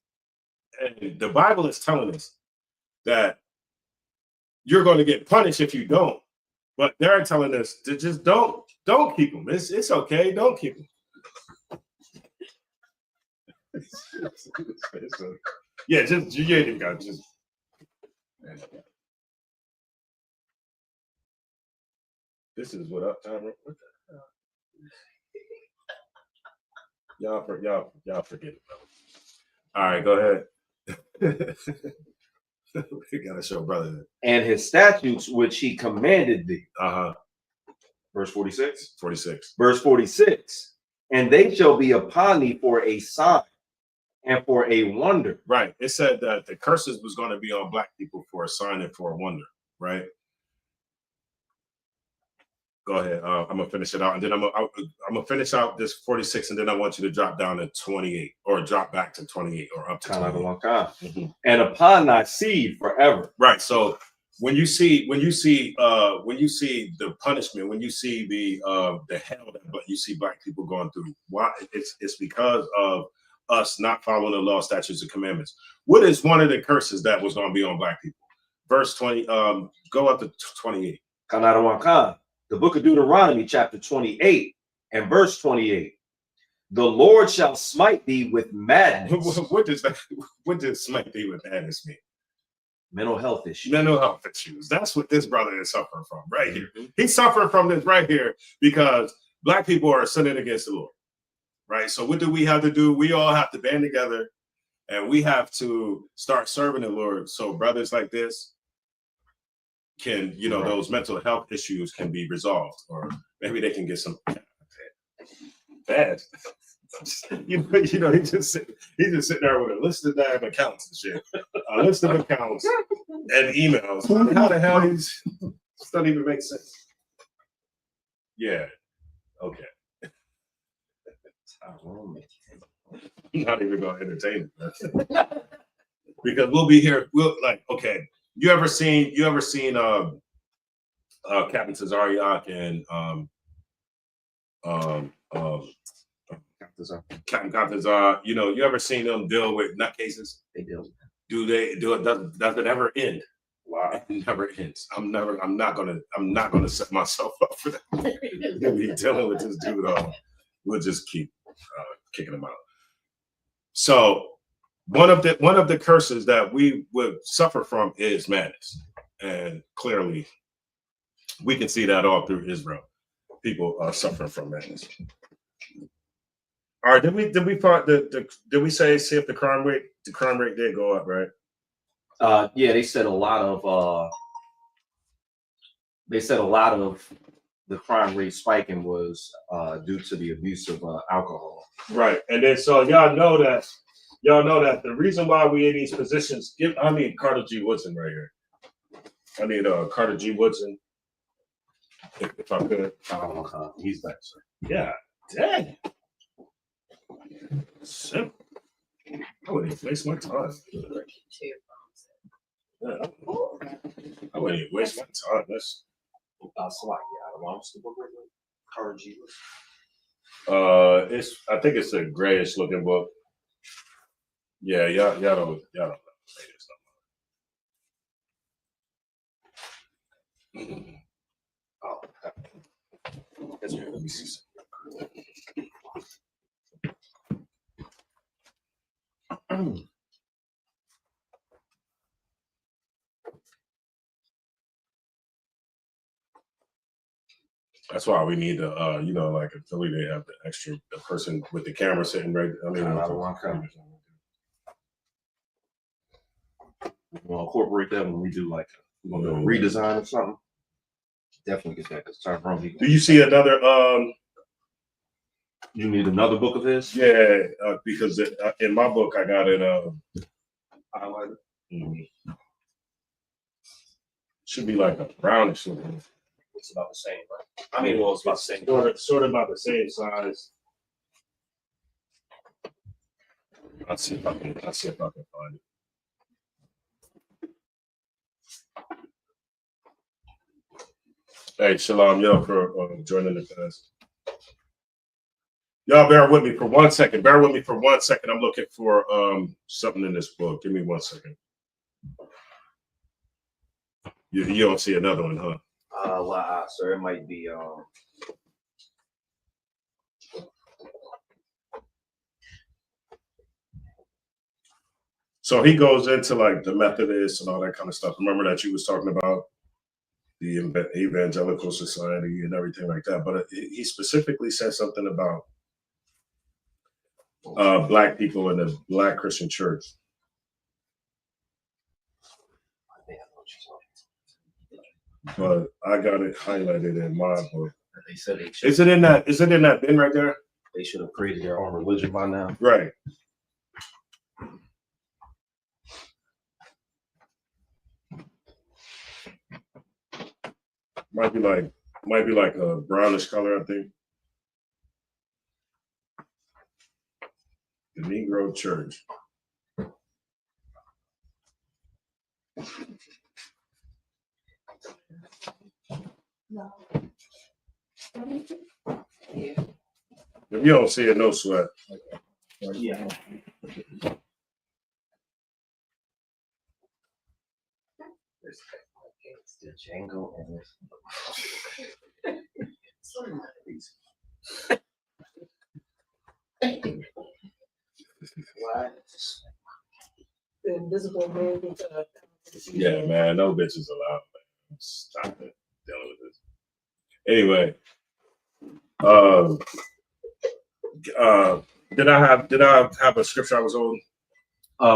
And the Bible is telling us that you're going to get punished if you don't. But they're telling us to just don't keep them. It's okay. Don't keep them. Yeah, just just. This is what uptime. What the hell? Y'all forget it. All right, go ahead. We gotta show brother. And his statutes which he commanded thee. Uh-huh. Verse 46. 46. Verse 46. and they shall be upon thee for a sign and for a wonder. Right. It said that the curses was going to be on black people for a sign and for a wonder. Right. Go ahead. I'm gonna finish it out, and then I'm gonna finish out this 46, and then I want you to drop down to 28, or drop back to 28, or up to 28. Mhm. And upon thy seed forever. Right. So when you see the punishment, when you see the hell that you see black people going through, why? It's because of us not following the law, statutes, and commandments. What is one of the curses that was going to be on black people? Verse 20. Go up to 28. The book of Deuteronomy, chapter 28 and verse 28. The Lord shall smite thee with madness. What does smite thee with madness mean? Mental health issues. Mental health issues. That's what this brother is suffering from right here. He's suffering from this right here because black people are sinning against the Lord. Right. So what do we have to do? We all have to band together and we have to start serving the Lord. So brothers like this can, those mental health issues can be resolved, or maybe they can get some bad. He's just sitting there with a list of damn accounts and shit, a list of accounts and emails. How the hell he's doesn't even make sense? Yeah. Okay. I'm not even gonna entertain it because we'll be here. Okay. You ever seen Captain Tazariak and Captain Tazar? You ever seen them deal with nutcases? They do. Do they do it? Does it ever end? Wow, it never ends. I'm not gonna set myself up for that. We'll be dealing with this dude. We'll just keep kicking him out. So one of the curses that we would suffer from is madness, and clearly we can see that all through Israel. People are suffering from madness. All right, did we see if the crime rate did go up, right? Yeah, they said a lot of the crime rate spiking was due to the abuse of alcohol. Right, and then so y'all know that the reason why we in these positions. I need Carter G. Woodson right here. I need Carter G. Woodson. If I could. He's back, sir. Yeah, dang. Simple. I wouldn't even waste my time. Yeah, I wouldn't even waste my time. That's I think it's a grayish looking book. Yeah, y'all don't say this no more. Oh, that's right. Let me see something. That's why we need to, like in Philly, they have the person with the camera sitting right. I mean, We'll incorporate that when we do like a redesign or something. Definitely get that because Tyrone. Do you see another? You need another book of his? Yeah, because in my book I got it highlighted. Mm-hmm. Should be like a brownish looking. It's about the same, right? I mean, well, it's about the same. Sort of about the same size. I'll see if I can find it. Hey, shalom, y'all, for joining the class. Y'all bear with me for 1 second. I'm looking for something in this book. Give me 1 second. You don't see another one, huh? Sir, it might be So he goes into like the Methodists and all that kind of stuff. Remember that you was talking about the evangelical society and everything like that. But he specifically said something about Black people in the Black Christian church. But I got it highlighted in my book. they said Is it in that bin right there? They should have created their own religion by now. Right. Might be like a brownish color, I think. The Negro Church. No. Yeah. If you don't see it, no sweat. Yeah. It's the Django and this. What? The invisible man with the Yeah, man, no bitches allowed. Man. Stop it. Dealing with this. Anyway, did I have a scripture I was on?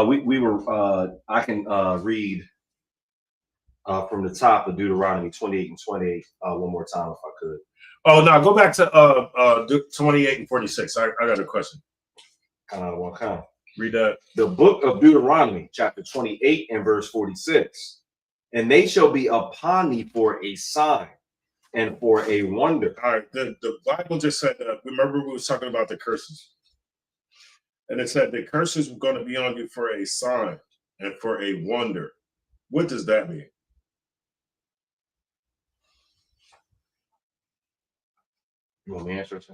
We were I can read from the top of Deuteronomy 28 and 28 one more time if I could. Oh no, go back to 28 and 46. I got a question. One kind. Read that. The book of Deuteronomy, chapter 28 and verse 46. And they shall be upon thee for a sign and for a wonder. All right, the Bible just said that. Remember, we was talking about the curses, and it said the curses were going to be on you for a sign and for a wonder. What does that mean? You want me to answer it?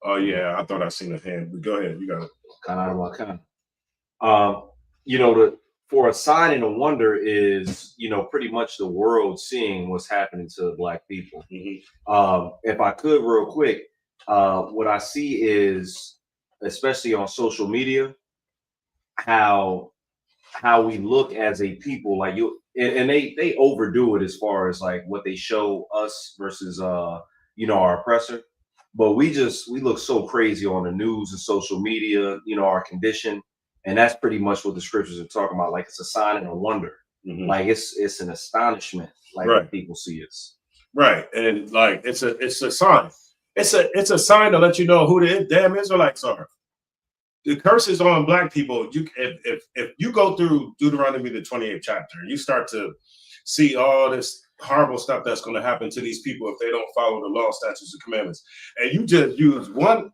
Oh yeah, I thought I seen a hand. But go ahead, you got it. Kind. You know, for a sign and a wonder is, you know, pretty much the world seeing what's happening to Black people. If I could real quick, what I see is, especially on social media, how we look as a people, like and they overdo it as far as like what they show us versus you know, our oppressor. But we look so crazy on the news and social media, you know, our condition. And that's pretty much what the scriptures are talking about. Like it's a sign and a wonder. Like it's an astonishment, like when people see us. Right. And like it's a sign. It's a sign to let you know who the damn Israelites are. The curses on Black people. If you go through Deuteronomy the 28th chapter, you start to see all this horrible stuff that's going to happen to these people if they don't follow the law, statutes, and commandments. And you just use 1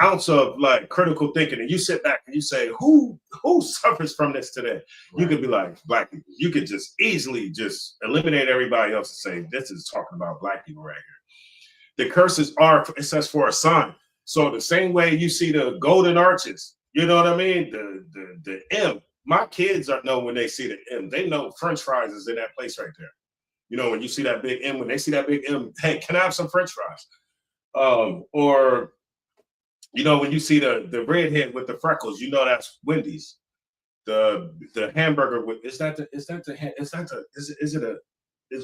ounce of like critical thinking, and you sit back and you say, who suffers from this today? Right. You could be like Black people. You could just easily just eliminate everybody else and say, this is talking about Black people right here. The curses are, it says, for a sign. So the same way you see the golden arches, you know what I mean? The M. My kids know when they see the M. They know French fries is in that place right there. You know, when you see that big M, when they see that big M, hey, can I have some French fries? Or, you know, when you see the redhead with the freckles, you know that's Wendy's. The hamburger with is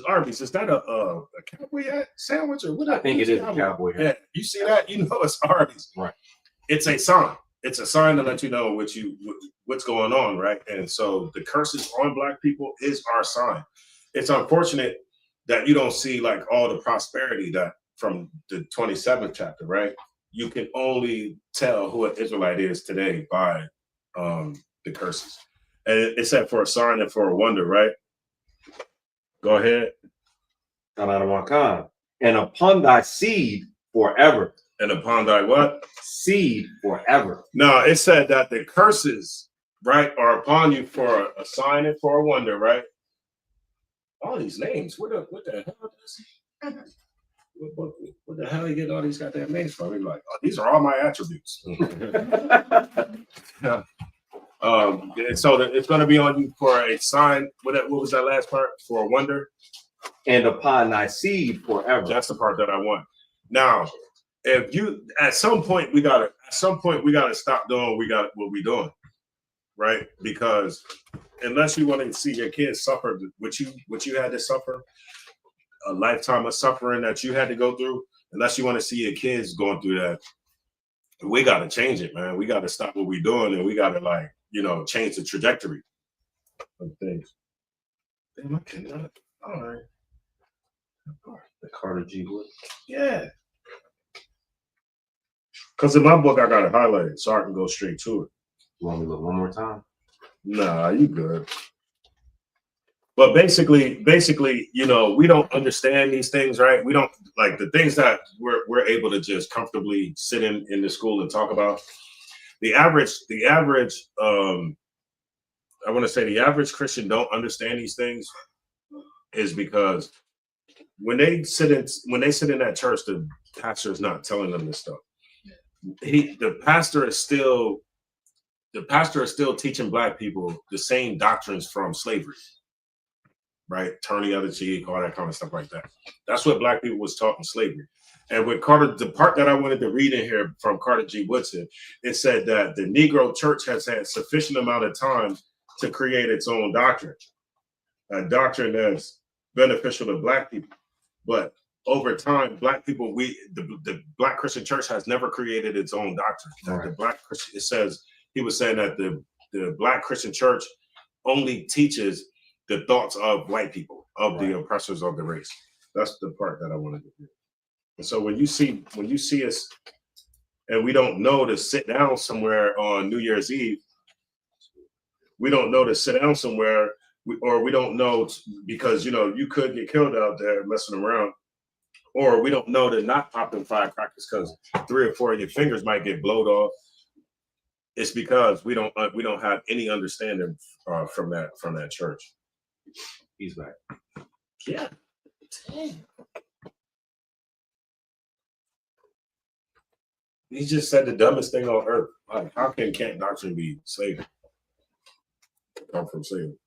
Arby's? Is that a cowboy hat sandwich or what? I think it is a cowboy hat. Yeah, you see that? You know it's Arby's. Right. It's a sign. It's a sign to let you know what's going on, right? And so the curses on Black people is our sign. It's unfortunate that you don't see like all the prosperity that from the 27th chapter, right? You can only tell who an Israelite is today by the curses. And it said for a sign and for a wonder, right? Go ahead. And upon thy seed forever. And upon thy what? Seed forever. No, it said that the curses, right, are upon you for a sign and for a wonder, right? All these names. What the hell is this? What the hell you get all these goddamn names from? You're like, oh, these are all my attributes. Yeah. And so it's going to be on you for a sign. What was that last part? For a wonder. And upon thy seed forever. That's the part that I want. Now, if you at some point we gotta stop doing what we doing, right? Because unless you want to see your kids suffer what you had to suffer, a lifetime of suffering that you had to go through, unless you want to see your kids going through that, we got to change it, man. We got to stop what we're doing, and we got to, like, you know, change the trajectory of things. Damn, I cannot. All right. The Carter G. Wood. Yeah. Because in my book, I got it highlighted so I can go straight to it. You want me to look one more time? Nah, you good. But basically, you know, we don't understand these things, right? We don't like the things that we're able to just comfortably sit in the school and talk about. The average, I want to say the average Christian don't understand these things is because when they sit in that church, the pastor is not telling them this stuff. The pastor is still teaching Black people the same doctrines from slavery, right? Turn the other cheek, all that kind of stuff like that. That's what Black people was taught in slavery. And with Carter, the part that I wanted to read in here from Carter G. Woodson, it said that the Negro church has had sufficient amount of time to create its own doctrine, a doctrine that's beneficial to Black people. But over time, Black people, the Black Christian church has never created its own doctrine. Right. The Black Christian, it says, he was saying that the Black Christian church only teaches the thoughts of white people, of the oppressors of the race. That's the part that I wanted to do. And so when you see us and we don't know to sit down somewhere on New Year's Eve, we don't know to sit down somewhere, or we don't know because, you know, you could get killed out there messing around, or we don't know to not pop them firecrackers because 3 or 4 of your fingers might get blowed off. It's because we don't have any understanding from that church. He's back. Yeah. Damn. He just said the dumbest thing on earth. Like, how can't doctrine be slavery? Come from slavery.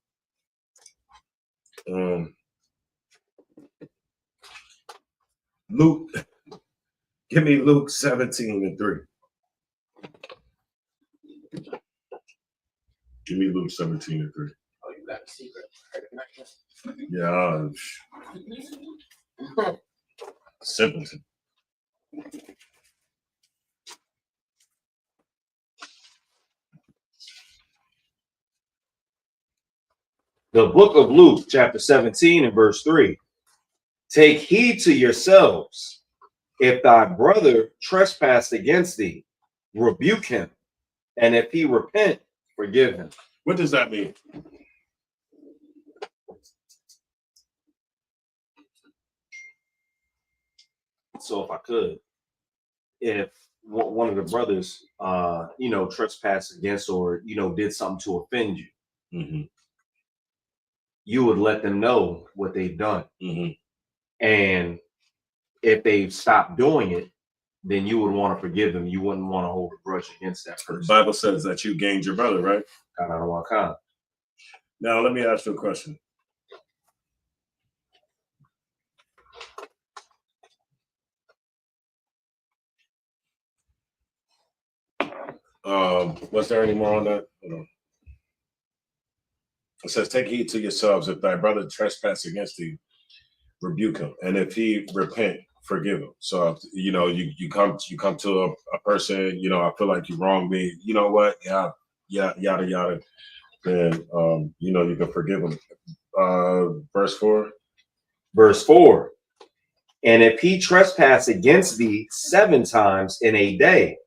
Luke, give me Luke 17:3. Give me Luke 17:3. Oh, you got a secret. Yeah, simpleton. The book of Luke, chapter 17 and verse 3. Take heed to yourselves. If thy brother trespass against thee, rebuke him. And if he repent, forgive him. What does that mean? So if I could, if one of the brothers, trespassed against or, did something to offend you, Mm-hmm. you would let them know what they've done. Mm-hmm. And if they've stopped doing it, then you would want to forgive them. You wouldn't want to hold a grudge against that person. The Bible says that you gained your brother, right? Now, let me ask you a question. Was there any more on that? It says, take heed to yourselves. If thy brother trespass against thee, rebuke him. And if he repent, forgive him. So, you come to a person, I feel like you wronged me. You know what? Yeah, yada, yada. Then, you can forgive him. Verse 4. Verse 4. And if he trespass against thee 7 times in a day,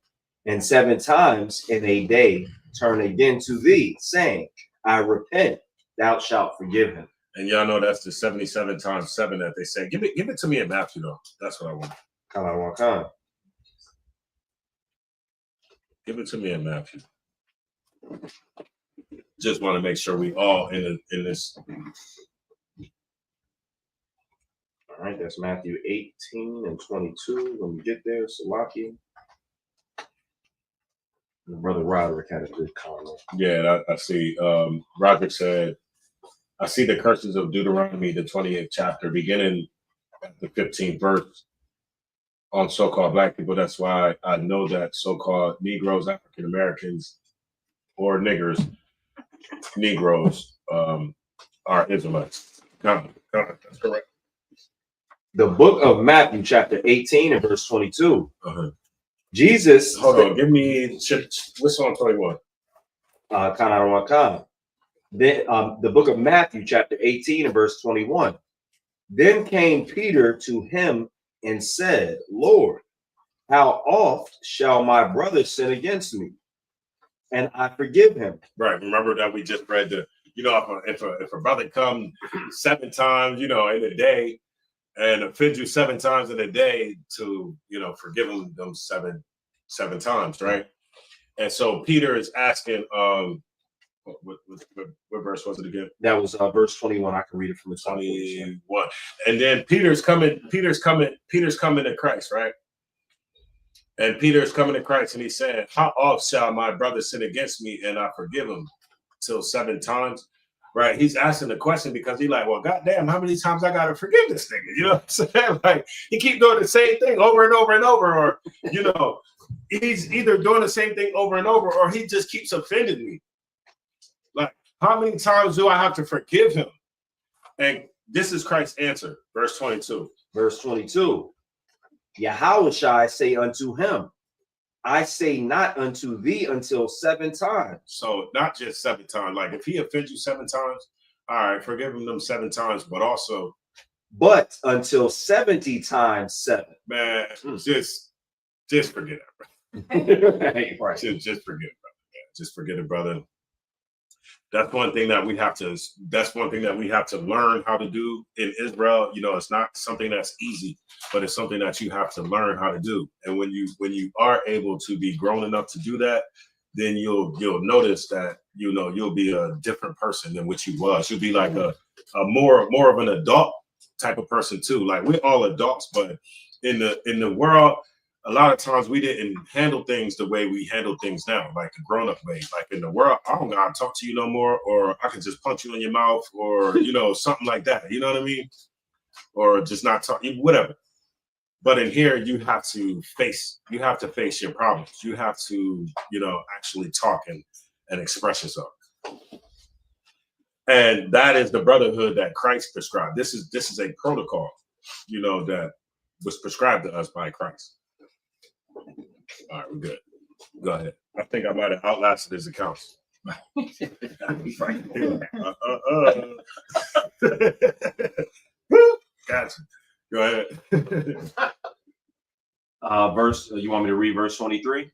and 7 times in a day turn again to thee, saying, I repent, thou shalt forgive him. And y'all know that's the 77 times 7 that they say. Give it to me in Matthew, though. That's what I want. Give it to me in Matthew. Just want to make sure we all in this. All right, that's Matthew 18 and 22. When we get there, Salaki. And Brother Roderick had a good comment. Yeah, I see. Roderick said, I see the curses of Deuteronomy, the 28th chapter, beginning at the 15th verse on so-called Black people. That's why I know that so-called Negroes, African Americans, or niggers, Negroes are Israelites. No, that's correct. The book of Matthew, chapter 18 and verse 22. Uh-huh. Jesus. Hold on, give me what's on 21? Then the book of Matthew, chapter 18 and verse 21. Then came Peter to him and said, Lord, How oft shall my brother sin against me, and I forgive him? Right. Remember that we just read the, if a brother come 7 times, in a day and offend you 7 times in a day to, forgive them seven times, right? And so Peter is asking, what verse was it again? That was verse 21. I can read it from the 21. And then Peter's coming to Christ, right? And Peter's coming to Christ and he's saying, how oft shall my brother sin against me and I forgive him? Till 7 times, right? He's asking the question because he's like, well, goddamn, how many times I got to forgive this nigga? You know what I'm saying? Like, he keep doing the same thing over and over and over, or, he's either doing the same thing over and over, or he just keeps offending me. Like, how many times do I have to forgive him? And this is Christ's answer, verse 22. Verse 22. Yahweh shall say unto him, I say not unto thee until 7 times. So not just 7 times. Like if he offends you 7 times, all right, forgive him them 7 times, but also, but until 70 times 7. Man, just forget it, bro. Right. Just forget it, brother. Man. Just forget it, brother. That's one thing that we have to learn how to do in Israel. It's not something that's easy, but it's something that you have to learn how to do. And when you are able to be grown enough to do that, then you'll notice that you'll be a different person than what you was. You'll be like a more of an adult type of person too. Like we're all adults, but in the world, a lot of times we didn't handle things the way we handle things now, like the grown-up way. Like in the world, I don't gotta talk to you no more, or I can just punch you in your mouth, or something like that. You know what I mean? Or just not talk, whatever. But in here, you have to face your problems. You have to, actually talk and express yourself. And that is the brotherhood that Christ prescribed. This is a protocol, that was prescribed to us by Christ. All right, we're good. Go ahead. I think I might have outlasted his accounts. Gotcha. Go ahead. Verse. You want me to read verse 23?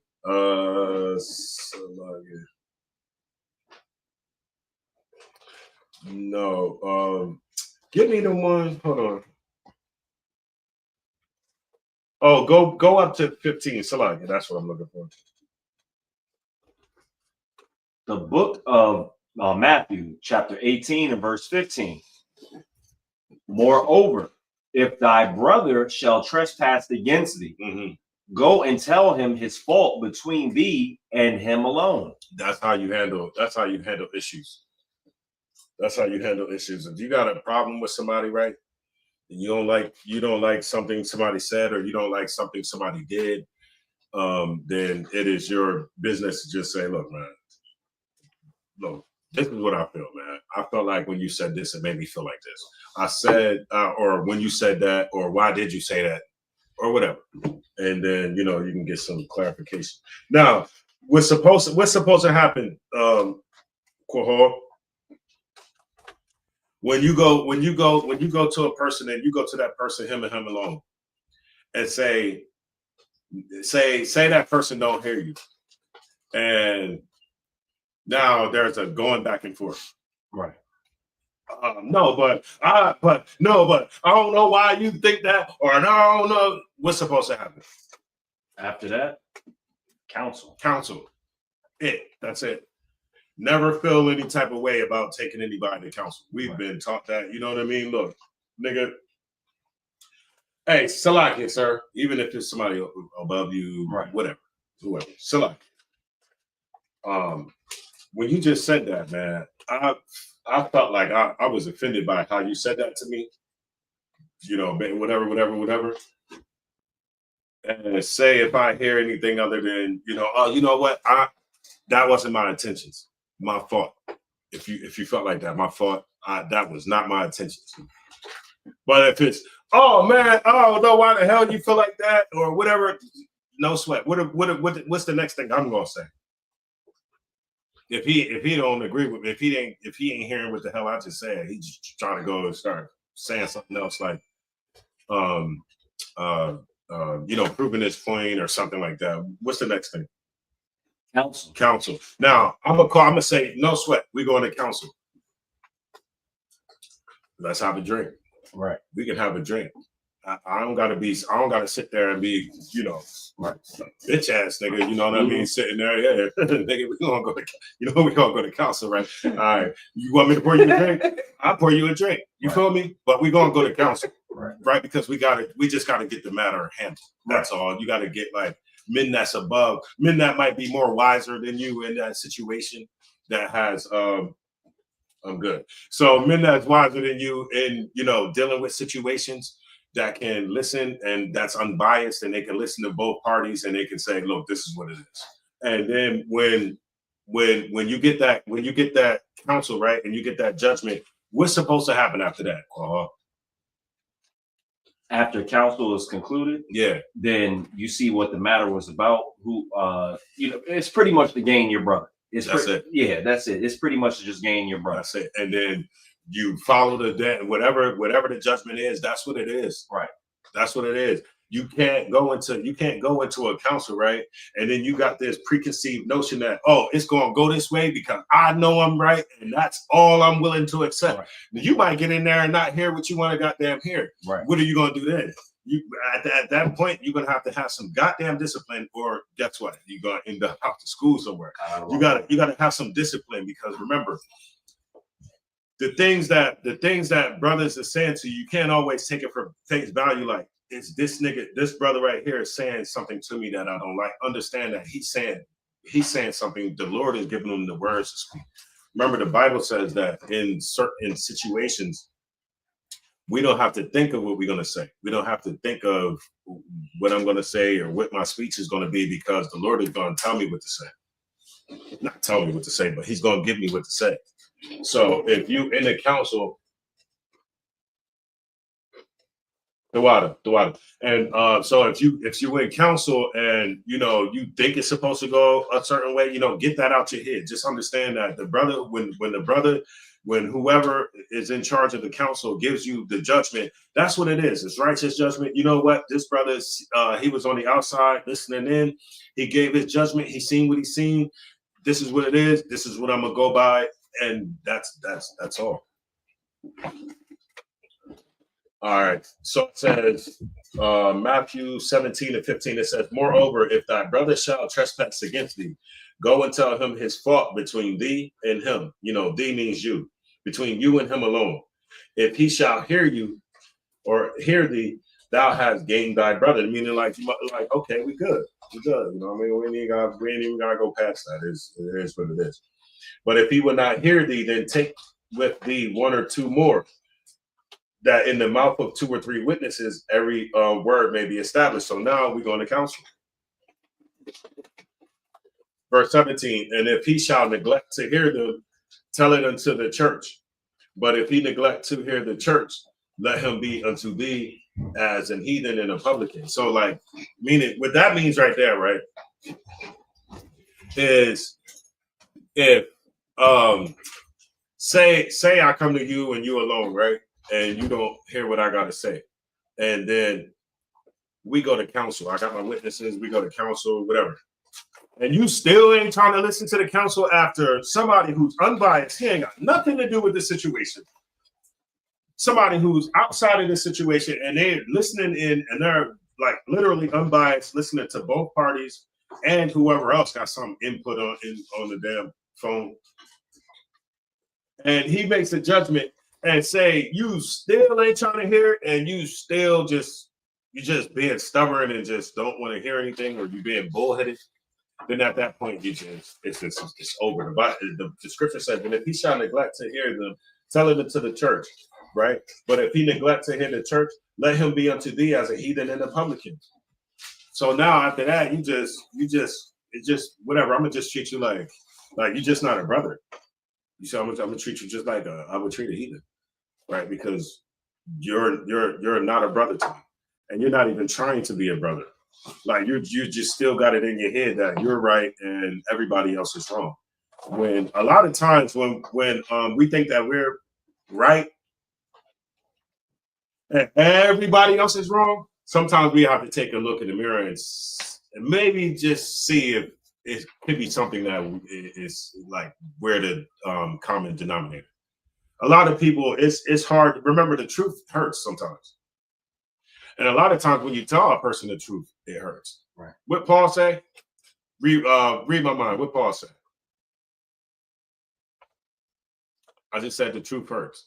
No. Give me the one. Hold on. Oh, go up to 15. Salaki. That's what I'm looking for. The book of Matthew, chapter 18 and verse 15. Moreover, if thy brother shall trespass against thee, go and tell him his fault between thee and him alone. That's how you handle issues. That's how you handle issues. If you got a problem with somebody, right? And you don't like something somebody said, or you don't like something somebody did, then it is your business to just say, look, man, look, this is what I feel, man. I felt like when you said this, it made me feel like this. I said, or when you said that, or why did you say that, or whatever. And then, you can get some clarification. Now, what's supposed to happen, Quahor? When you go to a person and you go to that person, him and him alone, and say that person don't hear you, and now there's a going back and forth, right? But I don't know why you think that, or no, I don't know what's supposed to happen. After that, counsel. That's it. Never feel any type of way about taking anybody to counsel. We've been taught that. You know what I mean? Look, nigga. Hey, Salaki, sir. Even if it's somebody above you, right? Whoever. Salaki. When you just said that, man, I felt like I was offended by how you said that to me. Whatever. And say if I hear anything other than, oh, you know what? That wasn't my intentions. My fault. If you felt like that, my fault. That was not my intentions. But if it's, oh man, I don't know why the hell you feel like that, or whatever, no sweat. What's the next thing I'm gonna say? If he don't agree with me, if he ain't hearing what the hell I just said, he's just trying to go and start saying something else like proving his point or something like that. What's the next thing? Counsel. Counsel. Now I'm gonna say no sweat. We going to counsel. Let's have a drink. Right. We can have a drink. I don't gotta sit there and be, Right. bitch ass nigga, you know what I mean? Sitting there, yeah, nigga, we're gonna go to counsel, right? All right. You want me to pour you a drink? I'll pour you a drink. You feel me? But we're gonna go to counsel. Right? Because we just gotta get the matter handled. That's all. You gotta get like men that's above, men that might be more wiser than you in that situation that has I'm good. So men that's wiser than you in, dealing with situations that can listen and that's unbiased and they can listen to both parties and they can say, look, this is what it is. And then when you get that counsel, right, and you get that judgment, what's supposed to happen after that? After counsel is concluded, then you see what the matter was about. Who, it's pretty much to gain your brother. That's it. Yeah, that's it. It's pretty much to just gain your brother. That's it. And then you follow whatever the judgment is. That's what it is. Right. That's what it is. You can't go into a council, right? And then you got this preconceived notion that, it's going to go this way because I know I'm right. And that's all I'm willing to accept. Right. You might get in there and not hear what you want to goddamn hear. Right. What are you going to do then? You at that point, you're going to have some goddamn discipline, or guess what? You're going to end up out to school somewhere. You got to have some discipline because remember, the things that brothers are saying to you, you can't always take it for face value. Like, it's this nigga, this brother right here is saying something to me that I don't like. Understand that he's saying something. The Lord is giving him the words to speak. Remember, the Bible says that in certain situations, we don't have to think of what we're going to say. We don't have to think of what I'm going to say or what my speech is going to be because the Lord is going to tell me what to say. Not tell me what to say, but he's going to give me what to say. So if you in the council, the water. And so if you in council and you think it's supposed to go a certain way, get that out your head. Just understand that the brother, when whoever is in charge of the council gives you the judgment, that's what it is. It's righteous judgment. You know what? This brother, he was on the outside listening in. He gave his judgment. He seen what he seen. This is what it is. This is what I'm gonna go by, and that's all. All right. So it says Matthew 17:15. It says, moreover, if thy brother shall trespass against thee, go and tell him his fault between thee and him. Thee means you, between you and him alone. If he shall hear you or hear thee, thou hast gained thy brother. Meaning, like okay, we good. We good. We ain't even gotta go past that. It is what it is. But if he will not hear thee, then take with thee one or two more, that in the mouth of two or three witnesses, every word may be established. So now we're going to counsel. Verse 17, and if he shall neglect to hear them, tell it unto the church. But if he neglect to hear the church, let him be unto thee as an heathen and a publican. So meaning what that means right there, right, is if say I come to you and you alone, right? And you don't hear what I got to say. And then we go to counsel. I got my witnesses. We go to counsel, whatever. And you still ain't trying to listen to the counsel after somebody who's unbiased. He ain't got nothing to do with the situation. Somebody who's outside of the situation and they're listening in and they're like literally unbiased, listening to both parties and whoever else got some input on the damn phone. And he makes a judgment and say you still ain't trying to hear it, and you just being stubborn and just don't want to hear anything, or you being bullheaded, then at that point it's over. The scripture says, and if he shall neglect to hear them, tell it to the church, right? But if he neglect to hear the church, let him be unto thee as a heathen and a publican. So now after that, it's just whatever. I'm gonna just treat you like you're just not a brother. You see, I'm gonna treat you just like I would treat a heathen, right? Because you're not a brother to me, and you're not even trying to be a brother. Like you just still got it in your head that you're right and everybody else is wrong. When a lot of times when we think that we're right and everybody else is wrong, sometimes we have to take a look in the mirror and maybe just see if it could be something that is like where the common denominator. A lot of people, it's hard. Remember, the truth hurts sometimes, and a lot of times when you tell a person the truth, it hurts. Right. What Paul say? Read my mind. What Paul say? I just said the truth hurts.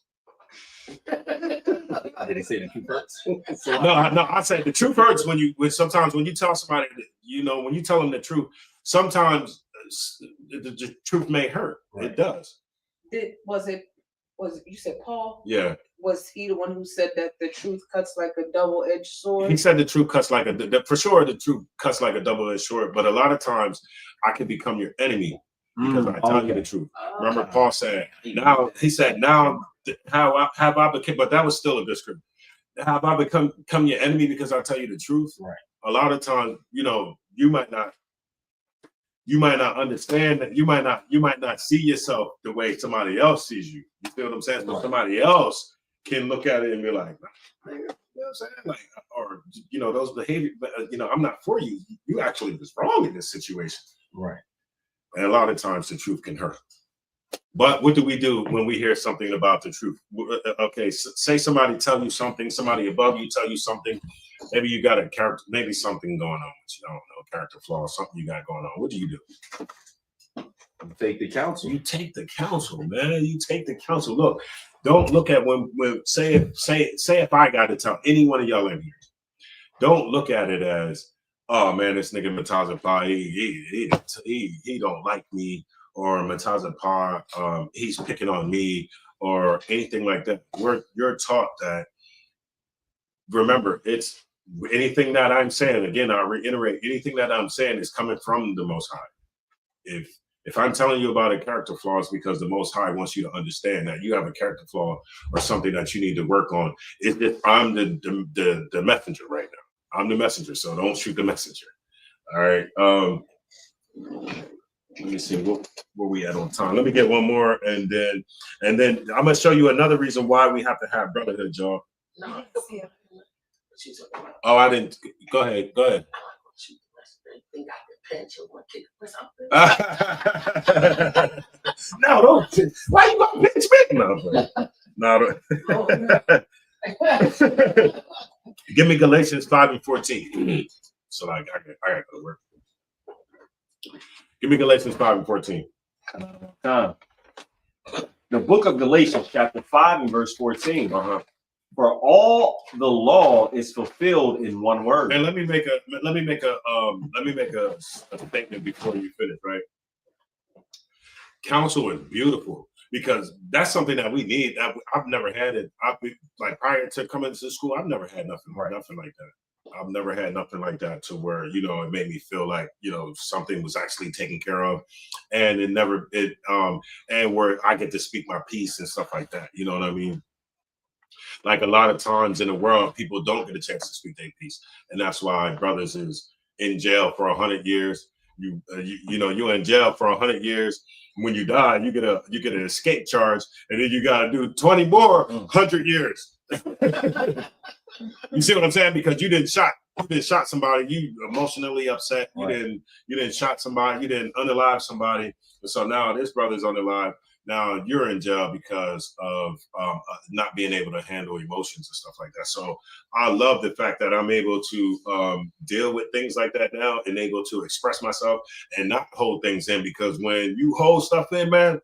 Did he say the truth hurts? No, I said the truth hurts when sometimes when you tell somebody that, you know, when you tell them the truth, sometimes the truth may hurt. Right. It does. Was you said Paul? Yeah. Was he the one who said that the truth cuts like a double-edged sword? He said the truth cuts like for sure the truth cuts like a double-edged sword, but a lot of times I can become your enemy because I tell you the truth. Remember, Paul said, now how have I become, but that was still a good script. Have I become your enemy because I tell you the truth? Right. A lot of times, you know, you might not understand that, you might not see yourself the way somebody else sees you. You feel what I'm saying? So somebody else can look at it and be like, you know what I'm saying? Like, or, you know, those behavior, but you know, I'm not for you. You actually was wrong in this situation. Right. And a lot of times the truth can hurt. But what do we do when we hear something about the truth? Okay, say somebody tell you something, somebody above you tell you something. Maybe you got a character, maybe something going on with you. I don't know, character flaw, something you got going on. What do? You take the counsel. You take the counsel, man. You take the counsel. Look, don't look at when say if I got to tell any one of y'all in here, don't look at it as, oh man, this nigga Mataza Pa, he don't like me, or Mataza Pa, he's picking on me, or anything like that. You're taught that. Remember, it's anything that I'm saying. Again, I reiterate, anything that I'm saying is coming from the Most High. If I'm telling you about a character flaw, it's because the Most High wants you to understand that you have a character flaw or something that you need to work on. I'm the messenger right now. I'm the messenger, so don't shoot the messenger. All right. Let me see where we at on time. Let me get one more, and then I'm gonna show you another reason why we have to have brotherhood, y'all. No, Oh, I didn't. Go ahead. No, don't. Why you gonna pinch me? No. Give me Galatians 5:14. So I got to go to work. Give me Galatians 5:14. The book of Galatians, chapter 5 and verse 14. For all the law is fulfilled in one word. And let me make a statement before you finish, right? Counsel is beautiful because that's something that we need. I've never had it. Like prior to coming to school, I've never had nothing like that. I've never had nothing like that to where, you know, it made me feel like, you know, something was actually taken care of, and and where I get to speak my piece and stuff like that. You know what I mean? Like a lot of times in the world, people don't get a chance to speak their piece, and that's why brothers is in jail for 100 years. You're in jail for 100 years. When you die, you get an escape charge, and then you got to do 20 more 100 years. You see what I'm saying? Because you didn't shot somebody. You emotionally upset. You didn't shot somebody. You didn't unalive somebody. And so now this brother's unalive. Now you're in jail because of not being able to handle emotions and stuff like that. So I love the fact that I'm able to deal with things like that now and able to express myself and not hold things in, because when you hold stuff in, man,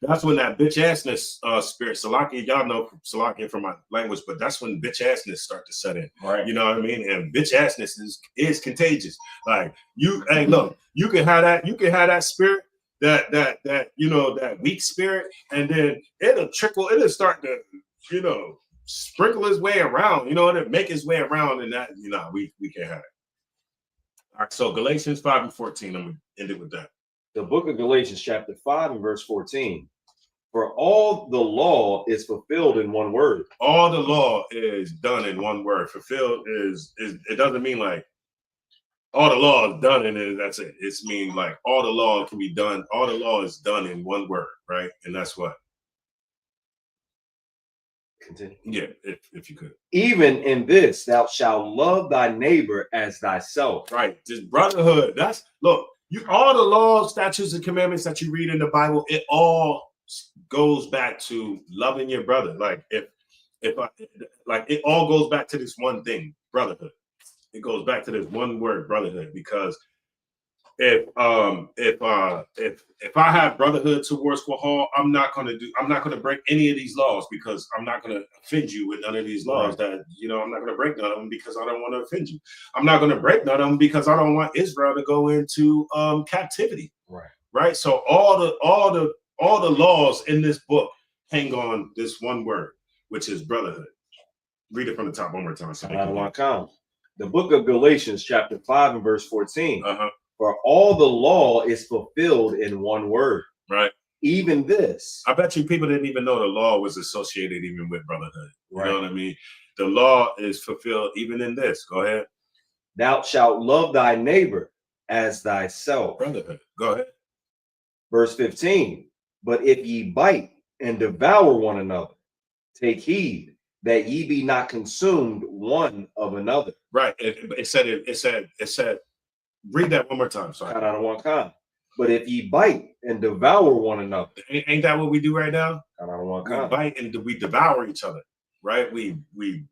that's when that bitch assness spirit, Salaki, y'all know Salaki from my language, but that's when bitch assness start to set in. Right. You know what I mean? And bitch assness is contagious. Like hey, look, you can have that spirit, that you know, that weak spirit, and then it'll start to, you know, sprinkle its way around, you know, and make its way around, and that, you know, we can't have it. All right, so Galatians 5:14, I'm gonna end it with that. The book of Galatians, chapter 5 and verse 14. For all the law is fulfilled in one word. All the law is done in one word. Fulfilled is it doesn't mean like all the law is done and that's it. It's mean like all the law can be done. All the law is done in one word, right? And that's what? Continue. Yeah, if you could. Even in this, thou shalt love thy neighbor as thyself. Right. Just brotherhood. That's look, you all the laws, statutes, and commandments that you read in the Bible, it all goes back to loving your brother. Like if I like it all goes back to this one thing, brotherhood. It goes back to this one word, brotherhood, because if I have brotherhood towards Quahal, I'm not gonna break any of these laws because I'm not gonna offend you with none of these laws. Right. That I'm not gonna break none of them because I don't want to offend you. I'm not gonna break none of them because I don't want Israel to go into captivity. Right. So all the laws in this book hang on this one word, which is brotherhood. Read it from the top one more time. So the book of Galatians, chapter 5 and verse 14. Uh-huh. For all the law is fulfilled in one word. Right. Even this. I bet you people didn't even know the law was associated even with brotherhood. You Right. know what I mean? The law is fulfilled even in this. Go ahead. Thou shalt love thy neighbor as thyself. Brotherhood. Go ahead. Verse 15. But if ye bite and devour one another, take heed that ye be not consumed one of another. Right. It said, read that one more time. Sorry. But if ye bite and devour one another. Ain't that what we do right now? We bite and we devour each other. Right? We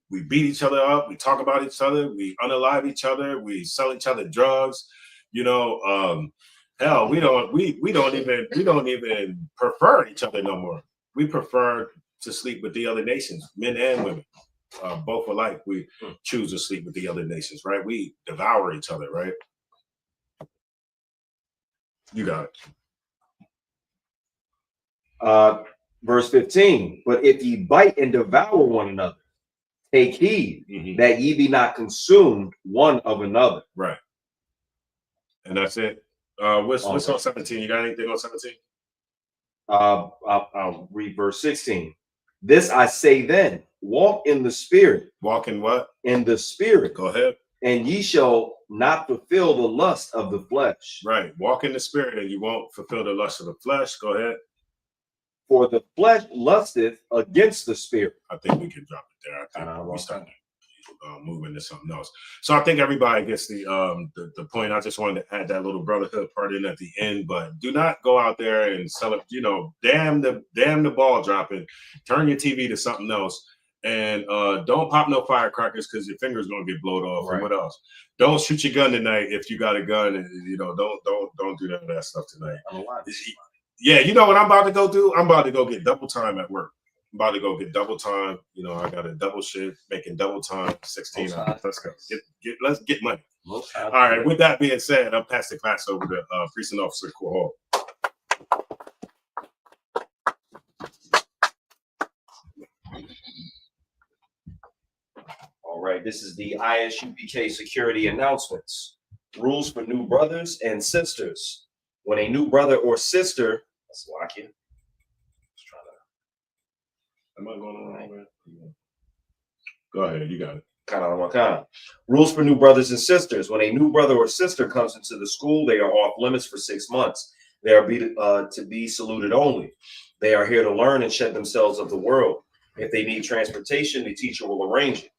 beat each other up, we talk about each other, we unalive each other, we sell each other drugs, hell, we don't even prefer each other no more. We prefer to sleep with the other nations, men and women. Both alike, we choose to sleep with the other nations, right? We devour each other, right? You got it. Verse 15, but if ye bite and devour one another, take heed that ye be not consumed one of another. Right. And that's it. What's on 17? You got anything on 17? I'll read verse 16. This I say then, walk in the spirit. Walk in what? In the spirit. Go ahead. And ye shall not fulfill the lust of the flesh. Right. Walk in the spirit and you won't fulfill the lust of the flesh. Go ahead. For the flesh lusteth against the spirit. I think we can drop it there. I think we start moving to something else. So I think everybody gets the point. I just wanted to add that little brotherhood part in at the end, but do not go out there and sell it. Damn the ball dropping. Turn your TV to something else, and don't pop no firecrackers because your finger's gonna get blown off. Right. And what else? Don't shoot your gun tonight if you got a gun, and don't do none of that stuff tonight. Yeah, you know what I'm about to go do? I'm about to go get double time at work. I'm about to go get double time. I got a double shift, making double time, 16 hours. Let's go. Let's get money. All right. With that being said, I'll pass the class over to Precinct Officer Quahal. All right. This is the ISUPK security announcements. Rules for new brothers and sisters. When a new brother or sister, that's Slovakia. Am I going on? Go ahead, you got it. Rules for new brothers and sisters. When a new brother or sister comes into the school, they are off limits for 6 months. They are to be saluted only. They are here to learn and shed themselves of the world. If they need transportation, the teacher will arrange it.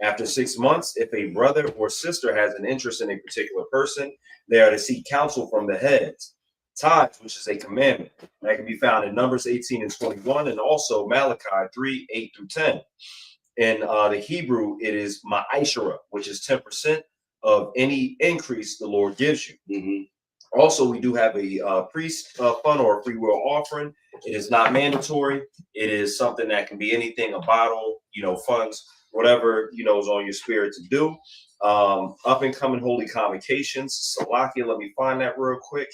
After 6 months, if a brother or sister has an interest in a particular person, they are to seek counsel from the heads. Tithes, which is a commandment, that can be found in Numbers 18 and 21, and also Malachi 3, 8 through 10. In the Hebrew, it is ma'ashara, which is 10% of any increase the Lord gives you. Also, we do have a priest fund or a free will offering. It is not mandatory. It is something that can be anything, a bottle, funds, whatever, is on your spirit to do. Up and coming holy convocations. Salakia, let me find that real quick.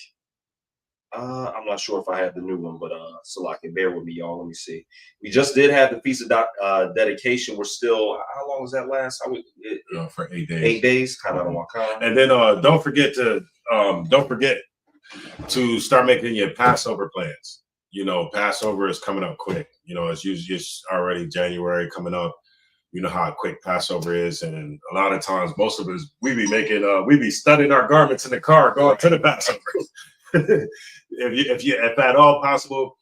I'm not sure if I have the new one, but Salakia, bear with me, y'all. Let me see. We just did have the Feast of Dedication. We're still, how long was that last? For 8 days. 8 days, kind of. And then don't forget to start making your Passover plans. Passover is coming up quick. It's usually it's already January coming up. You know how quick Passover is, and a lot of times, most of us we be studying our garments in the car going to the Passover. If at all possible,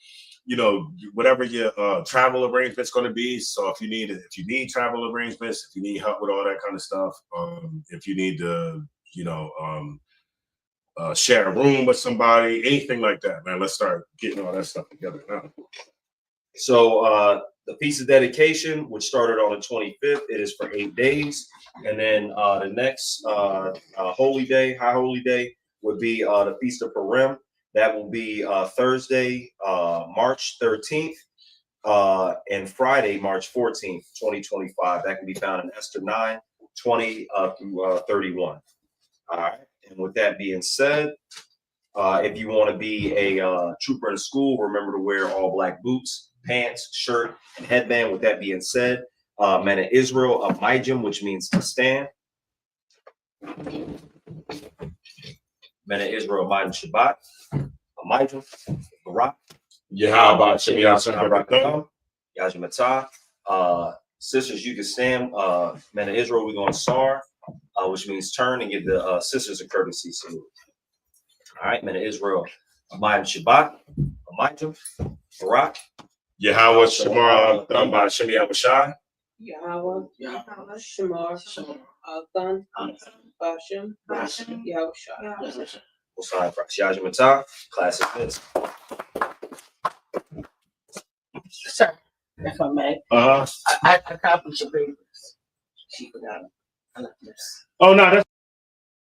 whatever your travel arrangement's going to be. So if you need travel arrangements, if you need help with all that kind of stuff, if you need to, share a room with somebody, anything like that, man, let's start getting all that stuff together now. So the Feast of Dedication, which started on the 25th, it is for 8 days. And then the next holy day, high holy day, would be the Feast of Purim. That will be Thursday, March 13th, and Friday, March 14th, 2025. That can be found in Esther 9, 20 through 31. All right. And with that being said, if you want to be a trooper in school, remember to wear all black boots, pants, shirt, and headband. With that being said, men of Israel, a Mijim, which means to stand. Men of Israel, Mijim Shabbat, a Mijim, Barak. Yahweh, Shemiah, Yajimatah. Sisters, you can stand. Men of Israel, we're going to Sar, which means turn, and give the sisters a courtesy salute. All right, men of Israel, Mijim Shabbat, a Mijim, Barak. Yahweh, Shemar, by Shemiah Bashai. Yahweh, Shemar, Altan, Bashem, Yahushua. Osai Christ, Yajimatah, classic this. Sir, if I may, Uh-huh. I copied your papers. She forgot them. I left this. Oh, no, that's